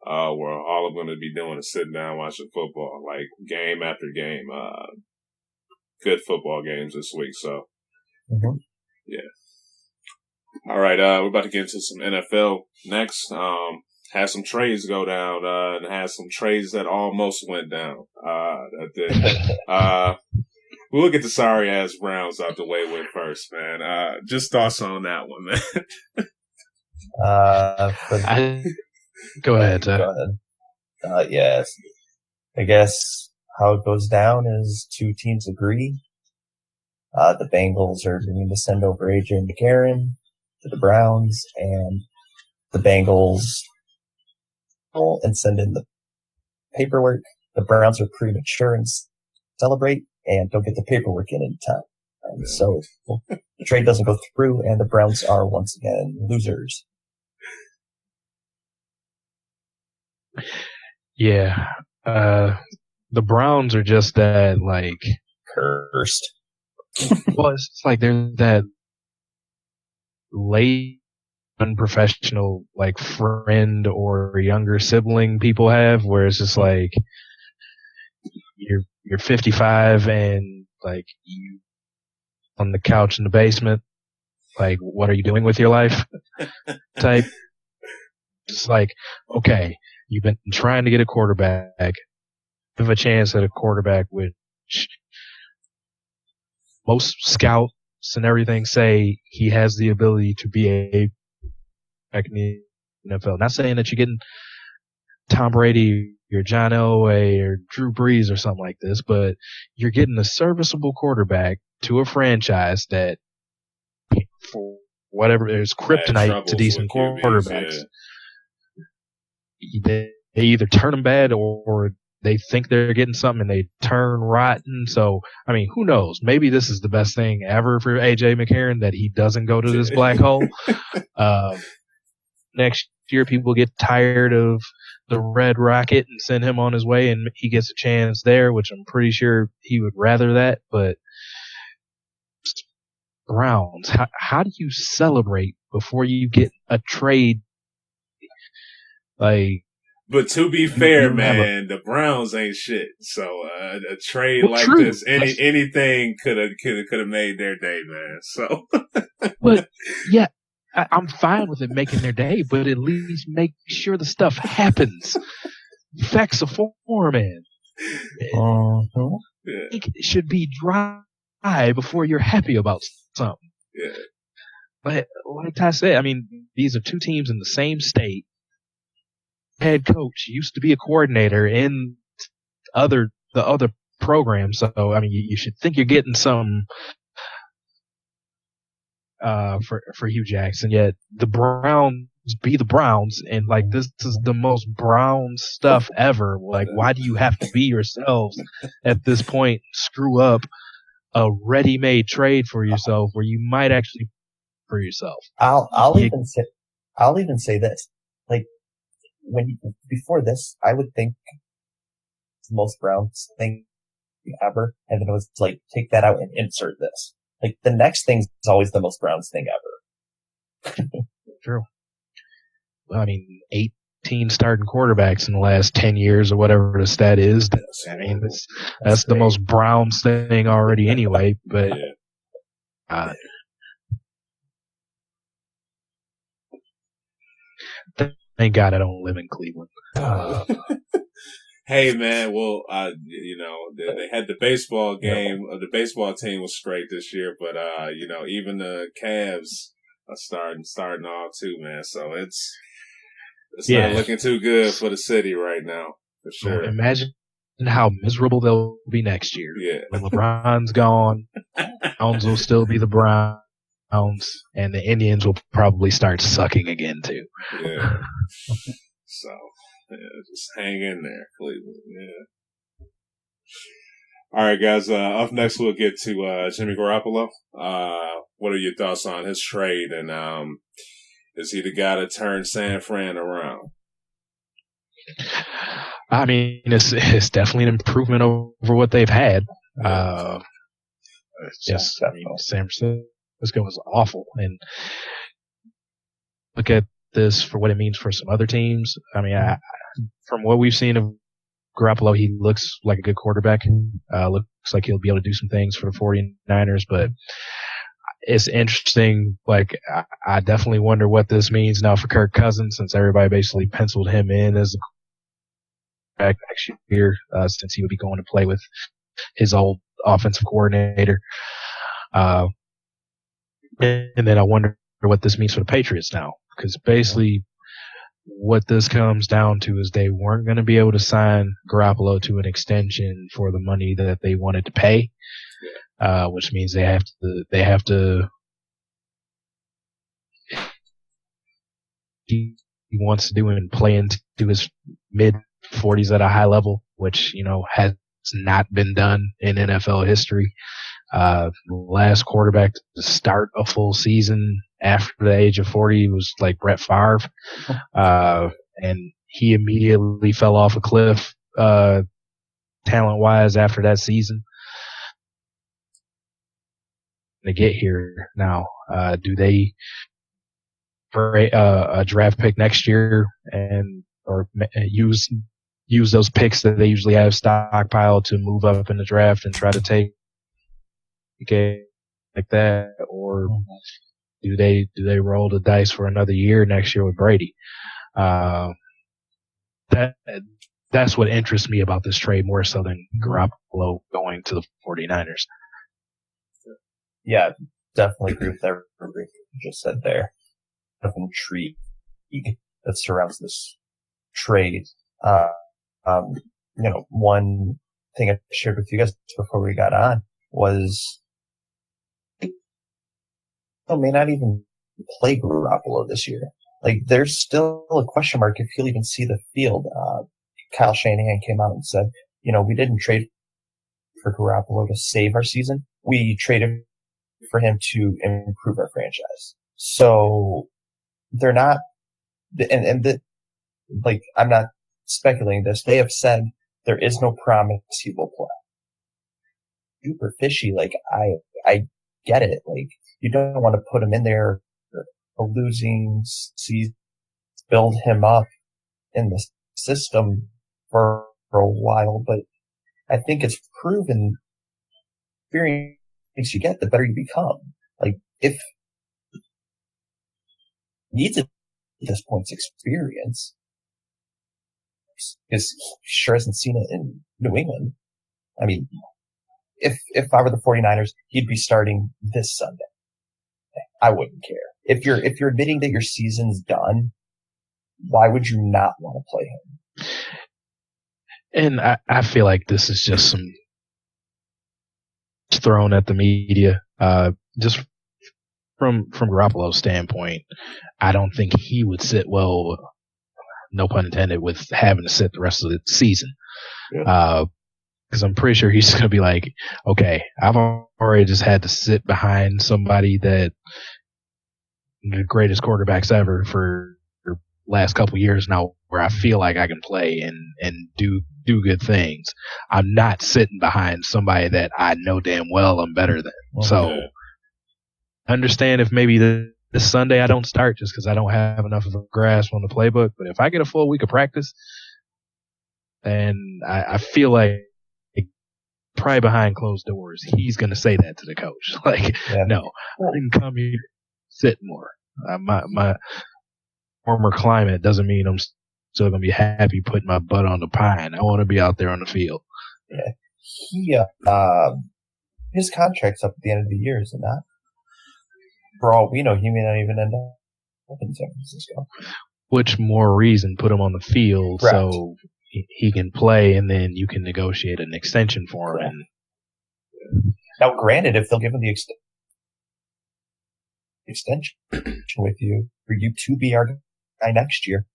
where all I'm going to be doing is sitting down watching football, like game after game. Good football games this week. So, yeah. All right, we're about to get into some NFL next. Had some trades go down, and had some trades that almost went down. We'll get the sorry ass Browns out the way with first, man. Just thoughts on that one, man.
Go ahead.
Go ahead. Yes. I guess how it goes down is two teams agree. The Bengals are going to send over AJ McCarron to the Browns, and the Bengals and send in the paperwork. The Browns are premature and celebrate and don't get the paperwork in time. So the trade doesn't go through, and the Browns are once again losers.
Yeah. The Browns are just that, like,
cursed.
Well, it's like they're that late unprofessional, like, friend or younger sibling people have, where it's just like you're 55 and like you on the couch in the basement, like, what are you doing with your life? Type. Just like, okay, you've been trying to get a quarterback. You have a chance at a quarterback, which most scouts and everything say he has the ability to be a back in the NFL. Not saying that you're getting Tom Brady or John Elway or Drew Brees or something like this, but you're getting a serviceable quarterback to a franchise that, for whatever, there's kryptonite to decent quarterbacks. They either turn them bad or they think they're getting something and they turn rotten. So, I mean, who knows? Maybe this is the best thing ever for AJ McCarron, that he doesn't go to this black hole. Next year, people get tired of the Red Rocket and send him on his way, and he gets a chance there, which I'm pretty sure he would rather that. But Browns, how do you celebrate before you get a trade? Like,
but to be fair, man, the Browns ain't shit. So a trade like this, anything could have made their day, man. So,
but yeah, I'm fine with it making their day, but at least make sure the stuff happens. Facts of form, man. It should be dry before you're happy about something.
Yeah.
But like I said, I mean, these are two teams in the same state. Head coach used to be a coordinator in the other programs, so I mean, you should think you're getting some for Hugh Jackson. Yet the Browns be the Browns, and like, this is the most Browns stuff ever. Like, why do you have to be yourselves at this point? Screw up a ready-made trade for yourself, where you might actually for yourself.
I'll even say this, like, before this, I would think it's the most Browns thing ever, and then it was like, take that out and insert this. Like, the next thing is always the most Browns thing ever.
True. Well, I mean, 18 starting quarterbacks in the last 10 years or whatever the stat is. I mean, that's the most Browns thing already anyway, but thank God I don't live in Cleveland.
Hey, man, well, they had the baseball game. The baseball team was great this year, but, even the Cavs are starting off too, man. So it's not looking too good for the city right now, for sure.
Well, imagine how miserable they'll be next year.
Yeah.
When LeBron's gone, Browns will still be the Browns, and the Indians will probably start sucking again too.
Yeah. So, yeah, just hang in there, Cleveland. Yeah. All right, guys. Up next, we'll get to Jimmy Garoppolo. What are your thoughts on his trade, and is he the guy to turn San Fran around?
I mean, it's definitely an improvement over what they've had. Just, I mean, San Francisco was awful, and look at this for what it means for some other teams. I mean, from what we've seen of Garoppolo, he looks like a good quarterback. Looks like he'll be able to do some things for the 49ers, but it's interesting. Like, I definitely wonder what this means now for Kirk Cousins, since everybody basically penciled him in as a quarterback next year, since he would be going to play with his old offensive coordinator. And then I wonder what this means for the Patriots now, because basically what this comes down to is they weren't going to be able to sign Garoppolo to an extension for the money that they wanted to pay, which means they have to. He wants to do and play into his mid 40s at a high level, which has not been done in NFL history. Last quarterback to start a full season after the age of 40 was like Brett Favre. And he immediately fell off a cliff, talent-wise after that season. To get here now, do they a draft pick next year or use those picks that they usually have stockpiled to move up in the draft and try to take a like that, or do they roll the dice for another year next year with Brady? That's what interests me about this trade more so than Garoppolo going to the 49ers.
Yeah, definitely agree with everything you just said there. Of intrigue that surrounds this trade. One thing I shared with you guys before we got on was may not even play Garoppolo this year. Like, there's still a question mark if he'll even see the field. Kyle Shanahan came out and said, we didn't trade for Garoppolo to save our season. We traded for him to improve our franchise. So they're not, I'm not speculating this. They have said there is no promise he will play. Super fishy. Like, I get it. Like, you don't want to put him in there a losing season, build him up in the system for a while, but I think it's proven experience you get, the better you become. Like, if needs at this point experience, because he sure hasn't seen it in New England. I mean, if I were the 49ers, he'd be starting this Sunday. I wouldn't care. If you're admitting that your season's done, why would you not want to play him?
And I feel like this is just some thrown at the media. Just from Garoppolo's standpoint, I don't think he would sit well, no pun intended, with having to sit the rest of the season. Yeah. Because I'm pretty sure he's going to be like, okay, I've already just had to sit behind somebody that the greatest quarterbacks ever for the last couple years now, where I feel like I can play and do good things. I'm not sitting behind somebody that I know damn well I'm better than. Okay. So understand if maybe this Sunday I don't start just because I don't have enough of a grasp on the playbook. But if I get a full week of practice, then I feel like probably behind closed doors, he's going to say that to the coach. Like, no, I didn't come here to sit more. My former climate doesn't mean I'm still going to be happy putting my butt on the pine. I want to be out there on the field.
Yeah. His contract's up at the end of the year, is it not? For all we know, he may not even end up in San Francisco.
Which more reason put him on the field. Correct. So he can play, and then you can negotiate an extension for him.
Now, granted, if they'll give him the extension with you, for you to be our guy next year,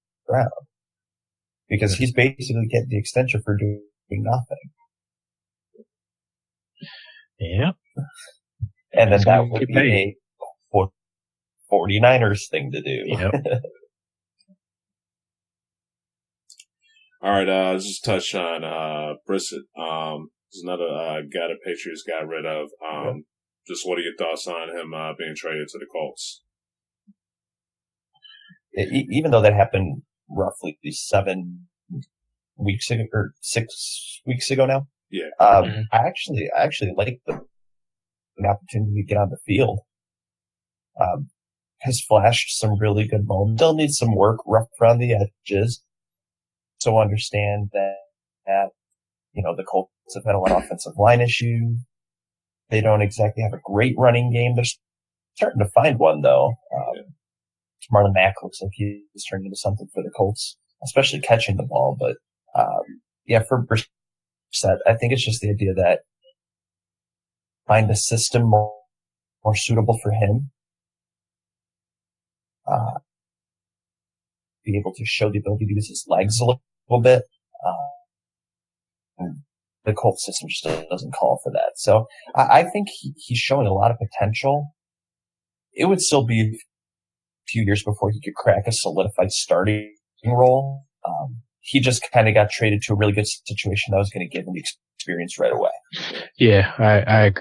because he's basically getting the extension for doing nothing.
Yeah.
And then that would be a 49ers thing to do.
Yep.
All right, let's just touch on Brissett. There's another guy the Patriots got rid of. Just what are your thoughts on him being traded to the Colts?
Even though that happened roughly 7 weeks ago or 6 weeks ago now.
Yeah.
I actually like an opportunity to get on the field. Has flashed some really good moments. Still needs some work rough around the edges. So understand that the Colts have had a lot of offensive line issues. They don't exactly have a great running game. They're starting to find one though. Marlon Mack looks like he's turned into something for the Colts, especially catching the ball. But for Brissett, I think it's just the idea that find a system more suitable for him. Be able to show the ability to use his legs a little bit. The Colts system just doesn't call for that. So I think he's showing a lot of potential. It would still be a few years before he could crack a solidified starting role. He just kind of got traded to a really good situation that was going to give him the experience right away.
Yeah, I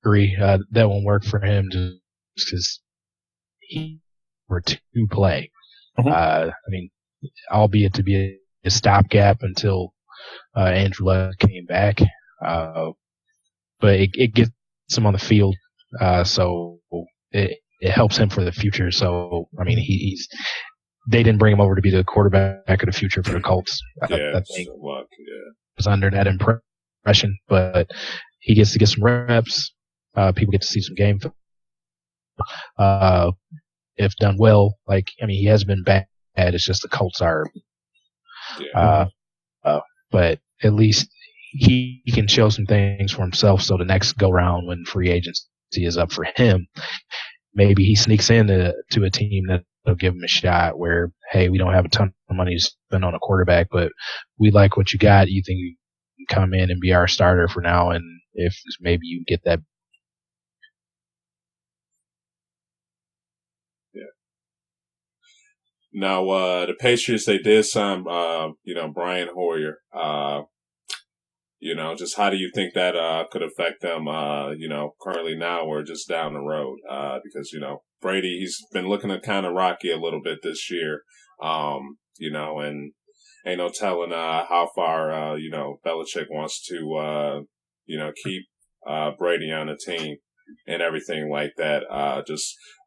agree. That won't work for him just because he were to play. I mean, albeit to be a stopgap until Andrew Luck came back. But it gets him on the field, so it helps him for the future. So, I mean, they didn't bring him over to be the quarterback of the future for the Colts. I think was under that impression, but he gets to get some reps. People get to see some game. If done well, he hasn't been bad. It's just the Colts are. But at least he can show some things for himself. So the next go round when free agency is up for him, maybe he sneaks into a team that'll give him a shot where, hey, we don't have a ton of money to spend on a quarterback, but we like what you got. You think you can come in and be our starter for now? And if maybe you get that.
Now, the Patriots, they did sign, Brian Hoyer. Just how do you think that could affect them, currently now or just down the road? Because, Brady, he's been looking kind of rocky a little bit this year, and ain't no telling how far, Belichick wants to, keep Brady on the team and everything like that.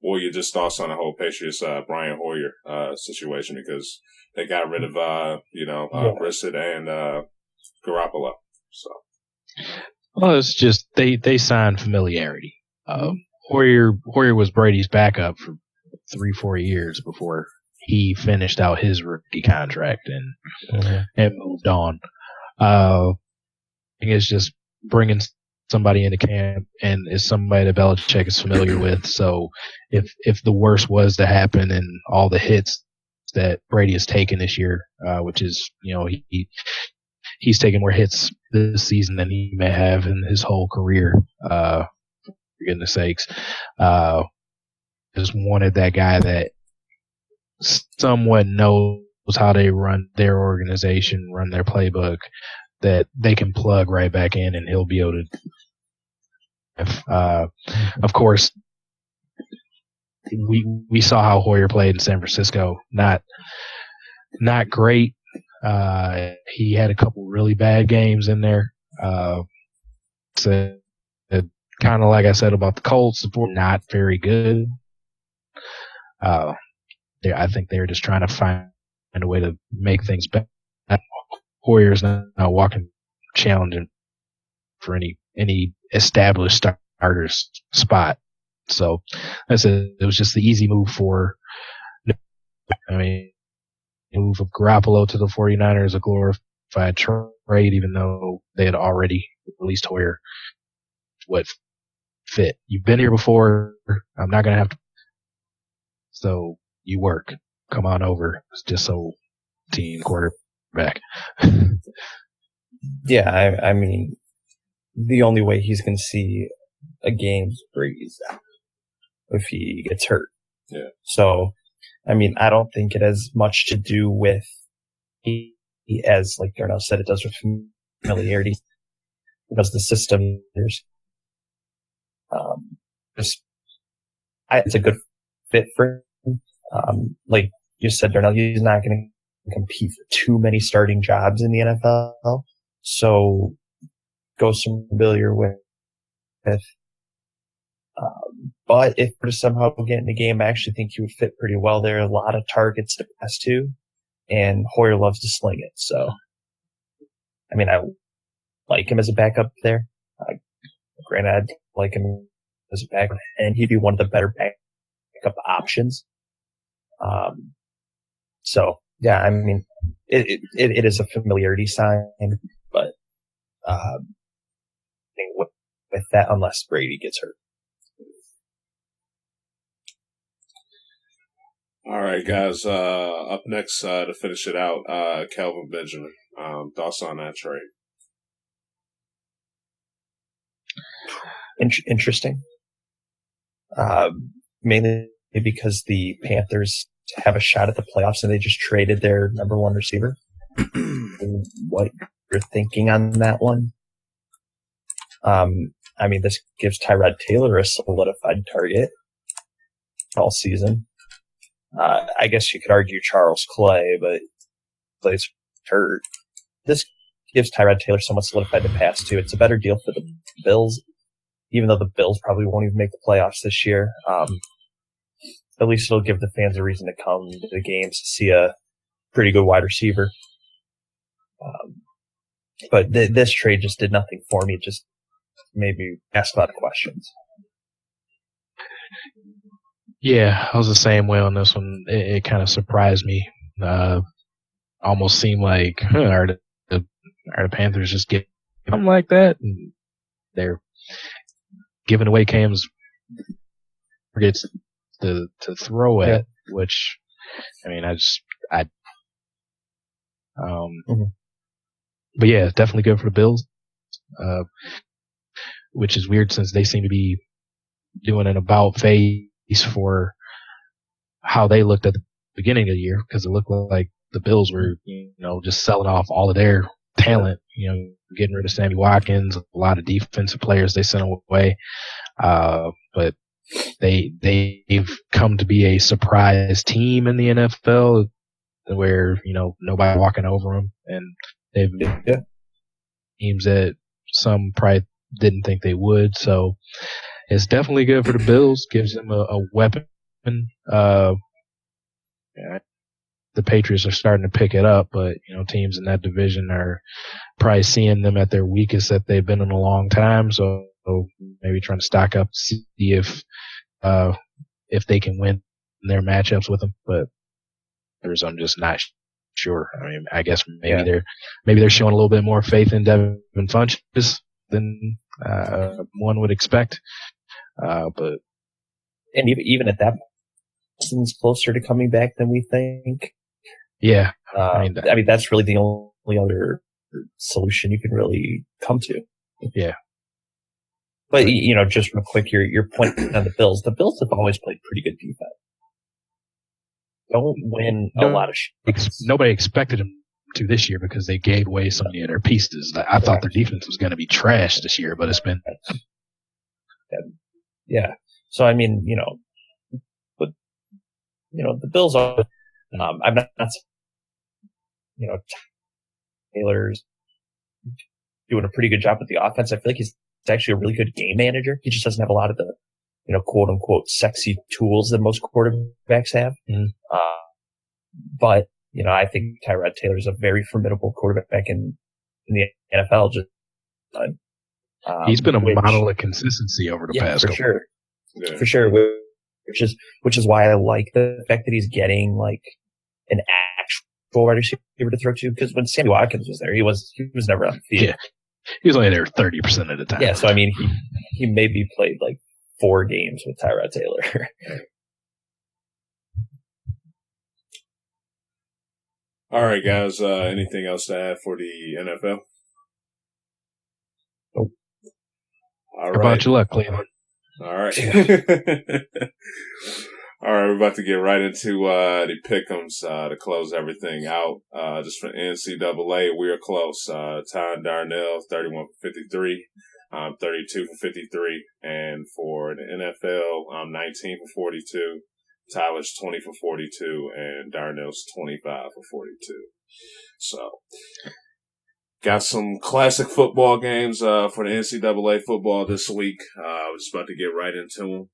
What your thoughts on the whole Patriots, Brian Hoyer situation, because they got rid of, Brissett and Garoppolo. So,
well, it's just they signed familiarity. Hoyer was Brady's backup for 3-4 years before he finished out his rookie contract and moved on. I think it's just bringing somebody into camp and is somebody that Belichick is familiar with. So if the worst was to happen and all the hits that Brady has taken this year, which is, he's taken more hits this season than he may have in his whole career, for goodness sakes. Just wanted that guy that somewhat knows how they run their organization, run their playbook, that they can plug right back in and he'll be able to. Of course, we saw how Hoyer played in San Francisco. Not great. He had a couple really bad games in there. So kind of like I said about the Colts, not very good. I think they're just trying to find a way to make things better. Hoyer's not walking challenging for any established starters spot. So it was just the easy move move of Garoppolo to the 49ers, a glorified trade, even though they had already released Hoyer. What fit? You've been here before. I'm not going to have to. So you work. Come on over. It's just so team quarterback.
Yeah, I mean, the only way he's going to see a game is Brady's out if he gets hurt.
Yeah.
So, I mean, I don't think it has much to do with as like Darnell said, it does with familiarity because the system there's it's a good fit for him. Like you said, Darnell, he's not going to compete for too many starting jobs in the NFL. So go familiar with. But if we're to somehow get in the game, I actually think he would fit pretty well there. A lot of targets to pass to, and Hoyer loves to sling it. So, I mean, I like him as a backup there. Granted, I like him as a backup, and he'd be one of the better backup options. So, yeah, I mean, it is a familiarity sign, but I think with that, unless Brady gets hurt.
All right, guys. Up next to finish it out, Kelvin Benjamin. Thoughts on that trade?
Interesting. Mainly because the Panthers have a shot at the playoffs and they just traded their number one receiver. What you're thinking on that one? I mean, this gives Tyrod Taylor a solidified target all season. I guess you could argue Charles Clay, but Clay's hurt. This gives Tyrod Taylor somewhat solidified to pass to. It's a better deal for the Bills, even though the Bills probably won't even make the playoffs this year. At least it'll give the fans a reason to come to the games to see a pretty good wide receiver. But this trade just did nothing for me. It just made me ask a lot of questions.
Yeah, I was the same way on this one. It kind of surprised me. Almost seemed like, are the Panthers just getting something like that? And they're giving away Cam's forgets to throw at, which, I mean, but yeah, definitely good for the Bills. Which is weird since they seem to be doing an about face for how they looked at the beginning of the year, because it looked like the Bills were, just selling off all of their talent, getting rid of Sammy Watkins, a lot of defensive players they sent away. But they've come to be a surprise team in the NFL where, nobody walking over them, and they've teams that some probably didn't think they would. So it's definitely good for the Bills. Gives them a weapon. The Patriots are starting to pick it up, but teams in that division are probably seeing them at their weakest that they've been in a long time. So maybe trying to stock up to see if they can win their matchups with them. But I'm just not sure. I mean, I guess maybe they're showing a little bit more faith in Devin Funchess than one would expect. But
even at that point, Wilson's closer to coming back than we think.
Yeah.
I mean, that's really the only other solution you can really come to.
Yeah.
But, just real quick, your point on the Bills. The Bills have always played pretty good defense. Don't win a lot of
nobody expected them to this year because they gave away so many of their pieces. I thought their defense was going to be trash this year, but it's been.
Yeah. So, I mean, the Bills are, I'm not, Taylor's doing a pretty good job with the offense. I feel like he's actually a really good game manager. He just doesn't have a lot of the, quote unquote sexy tools that most quarterbacks have.
Mm-hmm.
But, I think Tyrod Taylor is a very formidable quarterback in the NFL.
He's been a model of consistency over the past couple.
Sure. Yeah. For sure. Which is why I like the fact that he's getting like an actual wide receiver to throw to. Because when Sammy Watkins was there, he was never on the field.
Yeah. He was only there 30% of the time.
Yeah. So I mean, he maybe played like 4 games with Tyrod Taylor.
All right, guys. Anything else to add for the NFL?
Nope.
All
How about your luck, Cleveland?
All right. All right, we're about to get right into the pick'ems to close everything out. Just for NCAA, we are close. Ty and Darnell, 31 for 53. I'm 32 for 53. And for the NFL, I'm 19 for 42. Tyler's 20 for 42. And Darnell's 25 for 42. So, got some classic football games for the NCAA football this week. We're just about to get right into them.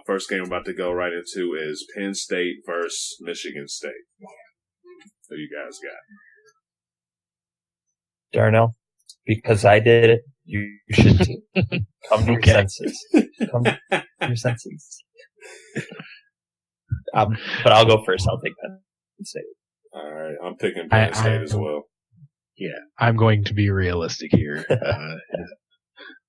First game we're about to go right into is Penn State versus Michigan State. Who you guys got?
Darnell, because I did it, you should come to your senses. Come to your senses. But I'll go first. I'll take Penn State.
All right, I'm picking Penn State as well.
Yeah, I'm going to be realistic here.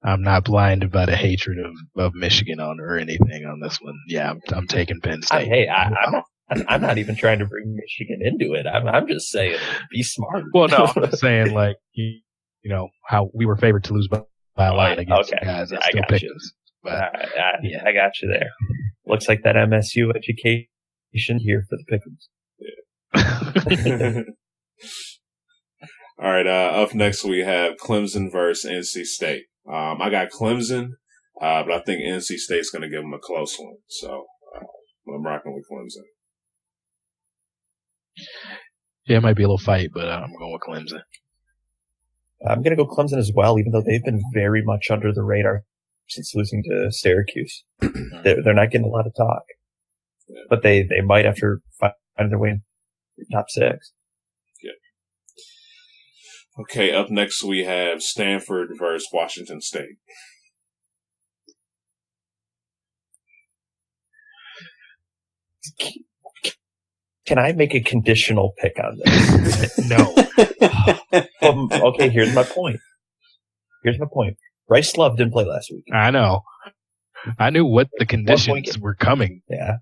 I'm not blinded by the hatred of Michigan or anything on this one. Yeah, I'm taking Penn State.
I'm not even trying to bring Michigan into it. I'm just saying, be smart.
Well, no, I'm just saying, like, you know, how we were favored to lose by a lot against the guys that still picked us. But,
yeah, I got you there. Looks like that MSU education here for the Pickens.
Yeah. All right, up next we have Clemson versus NC State. I got Clemson, but I think NC State's going to give them a close one. So I'm rocking with Clemson.
Yeah, it might be a little fight, but I'm going with Clemson.
I'm going to go Clemson as well, even though they've been very much under the radar since losing to Syracuse. They're not getting a lot of talk, but they might after finding their way in the top 6.
Okay, up next we have Stanford versus Washington State.
Can I make a conditional pick on this?
No.
Okay, here's my point. Bryce Love didn't play last week.
I know. I knew what the conditions were coming.
Yeah.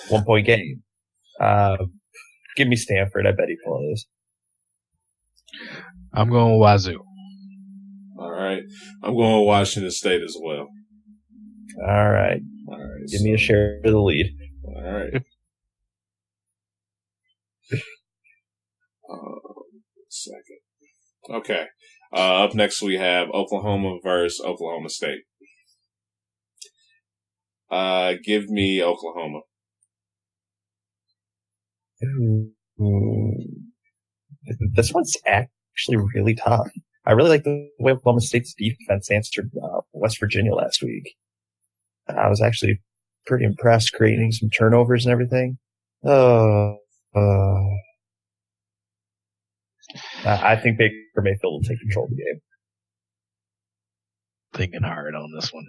1 point game. Give me Stanford. I bet he plays.
I'm going with Wazoo.
All right. I'm going with Washington State as well.
All right. Give me a share of the lead.
All right. Second. Okay. Up next we have Oklahoma versus Oklahoma State. Give me Oklahoma.
This one's actually really tough. I really like the way Oklahoma State's defense answered West Virginia last week. I was actually pretty impressed, creating some turnovers and everything. I think Baker Mayfield will take control of the game.
Thinking hard on this one.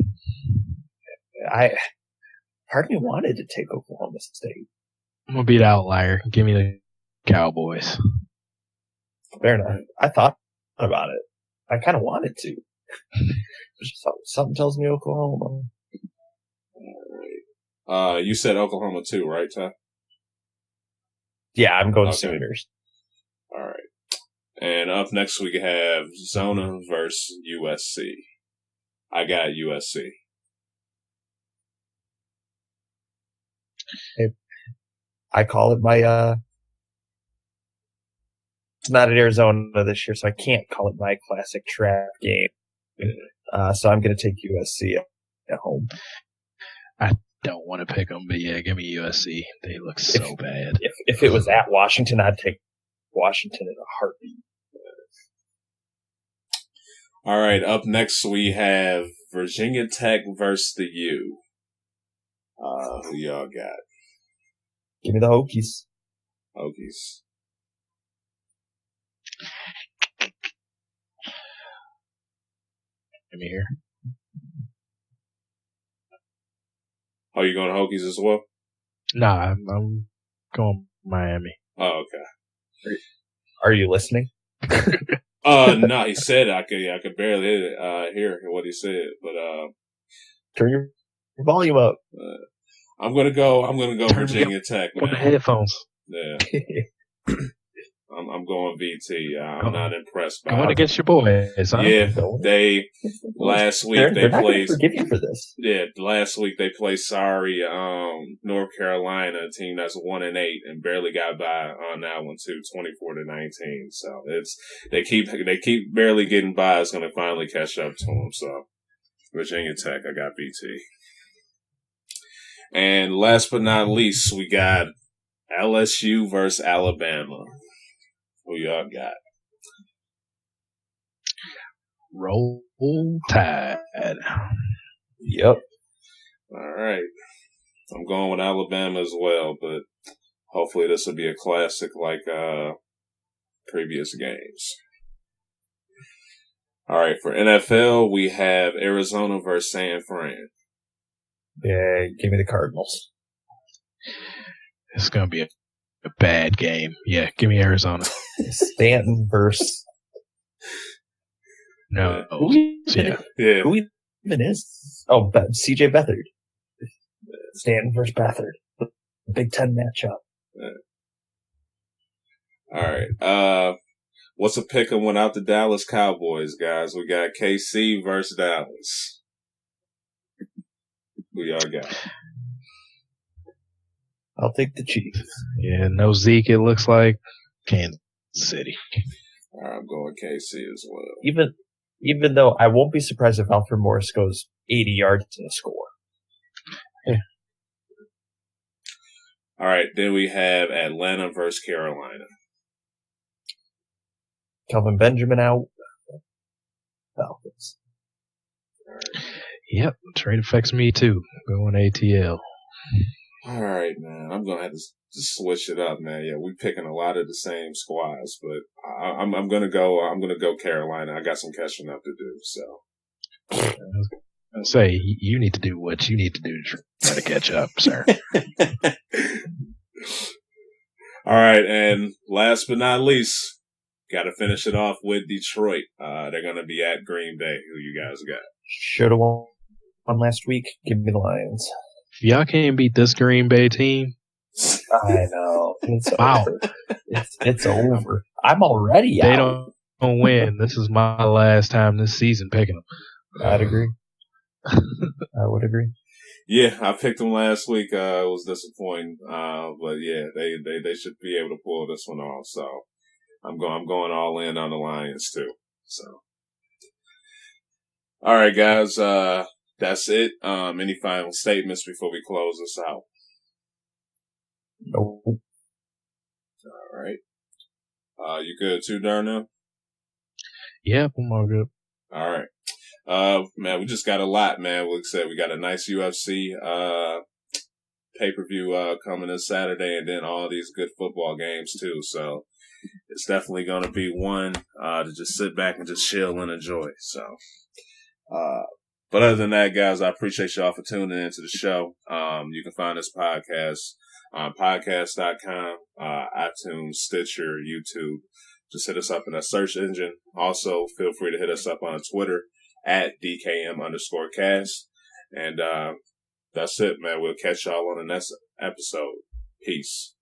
Part of me wanted to take Oklahoma State.
I'm going to be the outlier. Give me the Cowboys.
Fair enough. I thought about it. I kind of wanted to. Something tells me Oklahoma.
All right. You said Oklahoma too, right, Ty?
Yeah, I'm going Sooners.
All right. And up next we have Zona versus USC. I got USC.
Hey, I call it my it's not at Arizona this year, so I can't call it my classic trap game. So I'm going to take USC at home.
I don't want to pick them, but yeah, give me USC. They look so bad.
If it was at Washington, I'd take Washington in a heartbeat.
All right, up next we have Virginia Tech versus the U. Who y'all got?
Give me the Hokies.
Hokies.
Give me here.
Oh, you going Hokies as well?
Nah, I'm going Miami.
Oh, okay.
Are you listening?
No, he said I could barely hear what he said, but
turn your volume up.
I'm gonna go Virginia Tech, man.
Put the headphones.
Yeah. I'm going VT. I'm not impressed by
going against your boys. Huh?
Yeah, they last week
they're not
played.
Forgive you for this.
Yeah, last week they played North Carolina, a team that's 1-8 and barely got by on that one too, 24-19. So they keep barely getting by. It's going to finally catch up to them. So Virginia Tech, I got BT. And last but not least, we got LSU versus Alabama. Who y'all got?
Roll Tide.
Yep.
All right. I'm going with Alabama as well, but hopefully this will be a classic like previous games. All right, for NFL, we have Arizona versus San Fran.
Yeah, give me the Cardinals.
It's going to be a bad game. Yeah, give me Arizona.
Stanton versus...
No.
Who even is? Oh, CJ Beathard. Stanton versus Beathard. The Big Ten matchup.
All right. What's a pick 'em without the Dallas Cowboys, guys? We got KC versus Dallas. Who y'all got?
I'll take the Chiefs.
Yeah, no Zeke, it looks like. Kansas City.
All right, I'm going KC as well.
Even though I won't be surprised if Alfred Morris goes 80 yards in a score.
Yeah.
All right, then we have Atlanta versus Carolina.
Kelvin Benjamin out. Falcons.
All right.
Yep, trade affects me too. Going ATL.
All right, man. I'm gonna have to just switch it up, man. Yeah, we're picking a lot of the same squads, but I'm gonna go Carolina. I got some catching up to do. So,
I was gonna say you need to do what you need to do to try to catch up, sir.
All right, and last but not least, got to finish it off with Detroit. They're gonna be at Green Bay. Who you guys got?
Should have won last week. Give me the Lions.
If y'all can't beat this Green Bay team,
I know. It's
wow.
over. It's over. I'm already
they
out.
don't win. This is my last time this season picking them.
I'd agree. I would agree.
Yeah, I picked them last week. It was disappointing, but yeah, they should be able to pull this one off. So I'm going all in on the Lions too. So, all right, guys. That's it. Any final statements before we close this out?
Nope.
All right. You good too, Darnell?
Yep, I'm all good.
All right. Man, we just got a lot, man. Like I said, we got a nice UFC, pay-per-view, coming this Saturday, and then all these good football games too. So it's definitely going to be one, to just sit back and just chill and enjoy. So, but other than that, guys, I appreciate y'all for tuning into the show. You can find this podcast on podcast.com, iTunes, Stitcher, YouTube. Just hit us up in a search engine. Also, feel free to hit us up on Twitter at DKM_cast. And that's it, man. We'll catch y'all on the next episode. Peace.